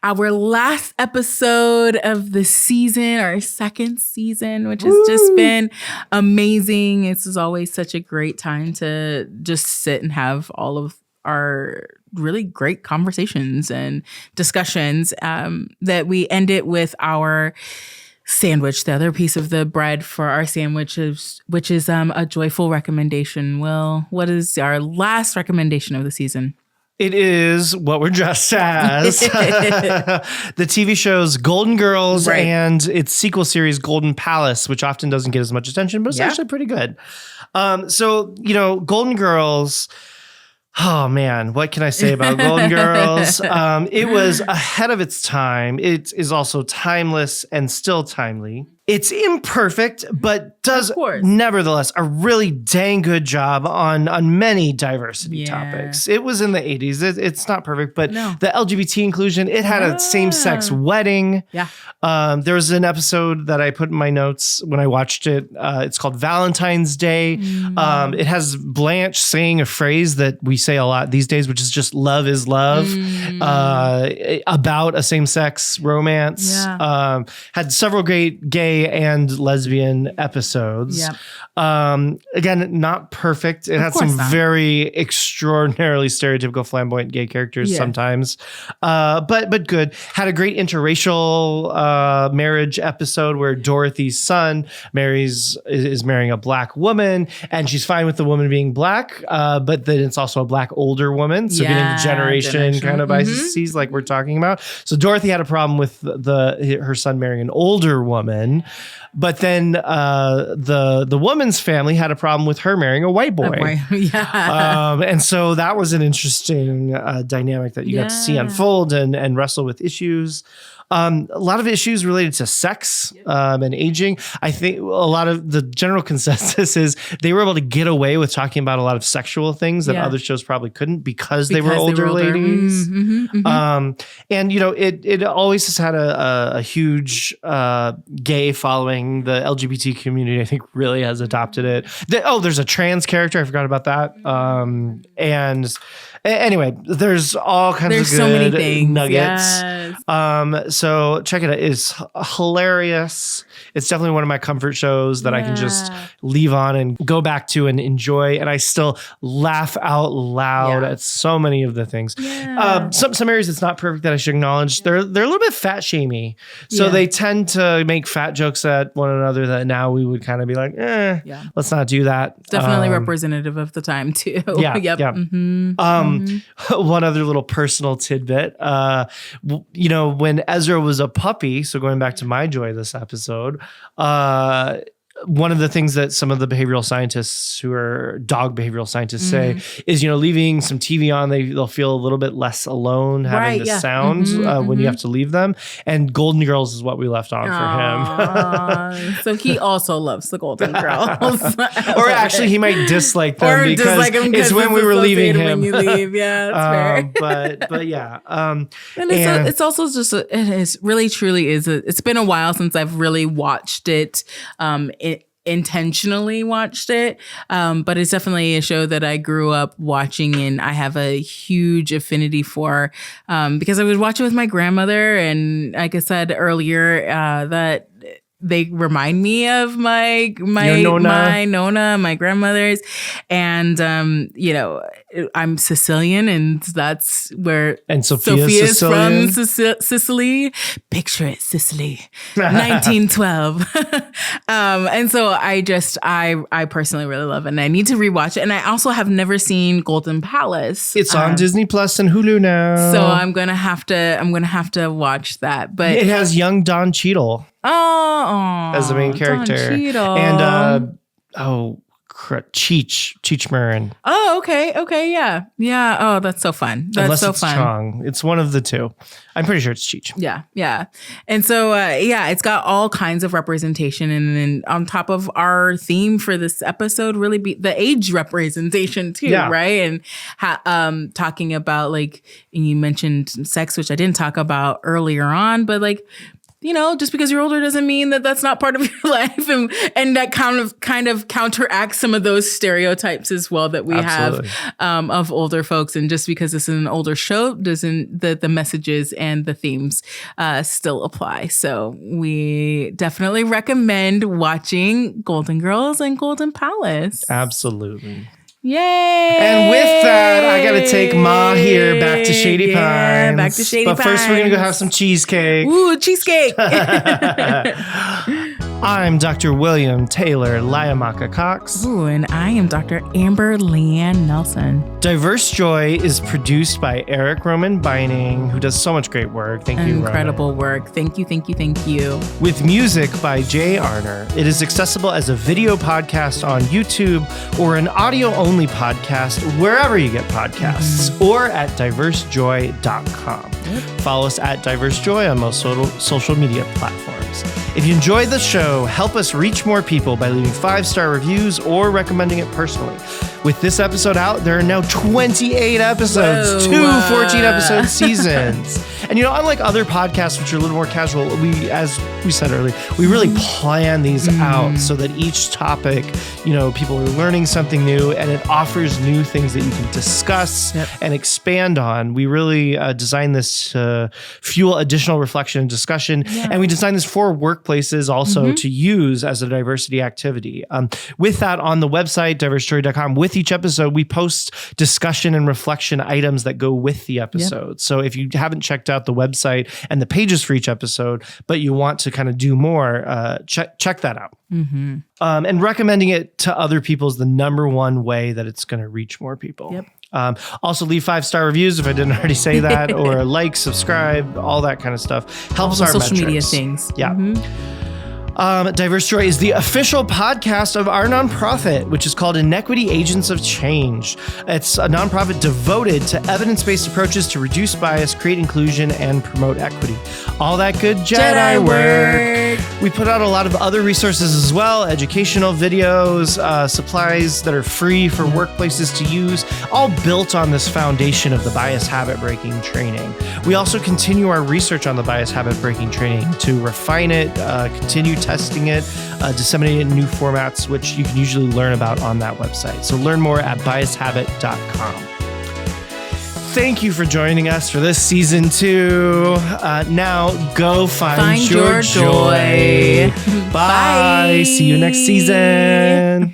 our last episode of the season, our second season, which has just been amazing. This is always such a great time to just sit and have all of our really great conversations and discussions, that we end it with our sandwich, the other piece of the bread for our sandwiches, which is a joyful recommendation. Will, what is our last recommendation of the season? It is what we're dressed as. The TV shows Golden Girls and its sequel series Golden Palace, which often doesn't get as much attention, but it's actually pretty good. So, Golden Girls... Oh man, what can I say about Golden Girls? It was ahead of its time. It is also timeless and still timely. It's imperfect, but does nevertheless a really dang good job on many diversity topics. It was in the 80s. It's not perfect, but the LGBT inclusion, it had a same-sex wedding. There was an episode that I put in my notes when I watched it. It's called Valentine's Day. It has Blanche saying a phrase that we say a lot these days, which is just love is love, about a same-sex romance. Had several great gay and lesbian episodes. Again, not perfect. It had some very extraordinarily stereotypical flamboyant gay characters sometimes, but good. Had a great interracial marriage episode where Dorothy's son is marrying a Black woman, and she's fine with the woman being Black, but then it's also a Black older woman. So getting the generation kind of biases like we're talking about. So Dorothy had a problem with her son marrying an older woman. But then the woman's family had a problem with her marrying a white boy. And so that was an interesting dynamic that you got to see unfold and wrestle with issues. A lot of issues related to sex and aging. I think a lot of the general consensus is they were able to get away with talking about a lot of sexual things that other shows probably couldn't because they were older ladies. And, it always has had a huge gay following. The LGBT community, I think, really has adopted it. There's a trans character. I forgot about that. And anyway, there's all kinds of good so many things. Nuggets. So check it out. It's hilarious. It's definitely one of my comfort shows that I can just leave on and go back to and enjoy. And I still laugh out loud at so many of the things. Some areas it's not perfect that I should acknowledge. They're a little bit fat shamey. So they tend to make fat jokes at one another that now we would kind of be like, let's not do that. Definitely representative of the time too. One other little personal tidbit, when Ezra was a puppy, so going back to my joy this episode, one of the things that some of the behavioral scientists who are dog behavioral scientists say is, leaving some TV on, they'll feel a little bit less alone having the sound when you have to leave them. And Golden Girls is what we left on for him. So he also loves the Golden Girls. Or actually he might dislike them because it's when we were leaving him. When you leave. That's fair. But yeah. And it's also just, it is really truly is, it's been a while since I've really watched it. Intentionally watched it, but it's definitely a show that I grew up watching and I have a huge affinity for, because I would watch it with my grandmother, and like I said earlier, that they remind me of my Nona, my grandmother's. And, you know, I'm Sicilian, and that's where Sophia's from Sicily. Picture it, Sicily, 1912. And so I personally really love it, and I need to rewatch it. And I also have never seen Golden Palace. It's on Disney Plus and Hulu now. So I'm gonna have to watch that. But it has young Don Cheadle. As the main character. And Cheech Marin. Oh, okay, yeah. Oh, that's so fun. Unless it's Chong. It's one of the two. I'm pretty sure it's Cheech. Yeah. And so it's got all kinds of representation, and then on top of our theme for this episode, really be the age representation too, right? And talking about, like, you mentioned sex, which I didn't talk about earlier on, but like, you know, just because you're older doesn't mean that that's not part of your life, and that kind of counteracts some of those stereotypes as well that we have of older folks. And just because this is an older show doesn't the messages and the themes still apply. So we definitely recommend watching Golden Girls and Golden Palace. Absolutely. Yay! And with that, I got to take Ma here back to Shady Pines. Back to Shady Pines. But first, we're going to go have some cheesecake. Ooh, cheesecake! I'm Dr. William Taylor Liamaka Cox. Ooh, and I am Dr. Amber Leanne Nelson. Diverse Joy is produced by Eric Roman Beining, who does so much great work. Thank you, Incredible work. Thank you. With music by Jay Arner. It is accessible as a video podcast on YouTube or an audio-only podcast wherever you get podcasts, or at diversejoy.com. Yep. Follow us at Diverse Joy on most social media platforms. If you enjoyed the show, help us reach more people by leaving 5-star reviews or recommending it personally. With this episode out, there are now 28 episodes, 2 14-episode seasons. And, you know, unlike other podcasts, which are a little more casual, as we said earlier, we really plan these out so that each topic, you know, people are learning something new, and it offers new things that you can discuss and expand on. We really designed this to fuel additional reflection and discussion. Yeah. And we designed this for workplaces also to use as a diversity activity. With that, on the website, diversejoy.com, with each episode, we post discussion and reflection items that go with the episode. Yep. So if you haven't checked out the website and the pages for each episode, but you want to kind of do more, check that out. Mm-hmm. And recommending it to other people is the number one way that it's going to reach more people. Yep. Also, leave 5-star reviews if I didn't already say that, or like, subscribe, all that kind of stuff. Helps our social metrics. Media things. Yeah. Diverse Joy is the official podcast of our nonprofit, which is called Inequity Agents of Change. It's a nonprofit devoted to evidence-based approaches to reduce bias, create inclusion, and promote equity. All that good Jedi work. We put out a lot of other resources as well, educational videos, supplies that are free for workplaces to use, all built on this foundation of the bias habit breaking training. We also continue our research on the bias habit breaking training to refine it, continue testing it, disseminate it in new formats, which you can usually learn about on that website. So learn more at biashabit.com. Thank you for joining us for this season 2. Now go find your joy. Bye. See you next season.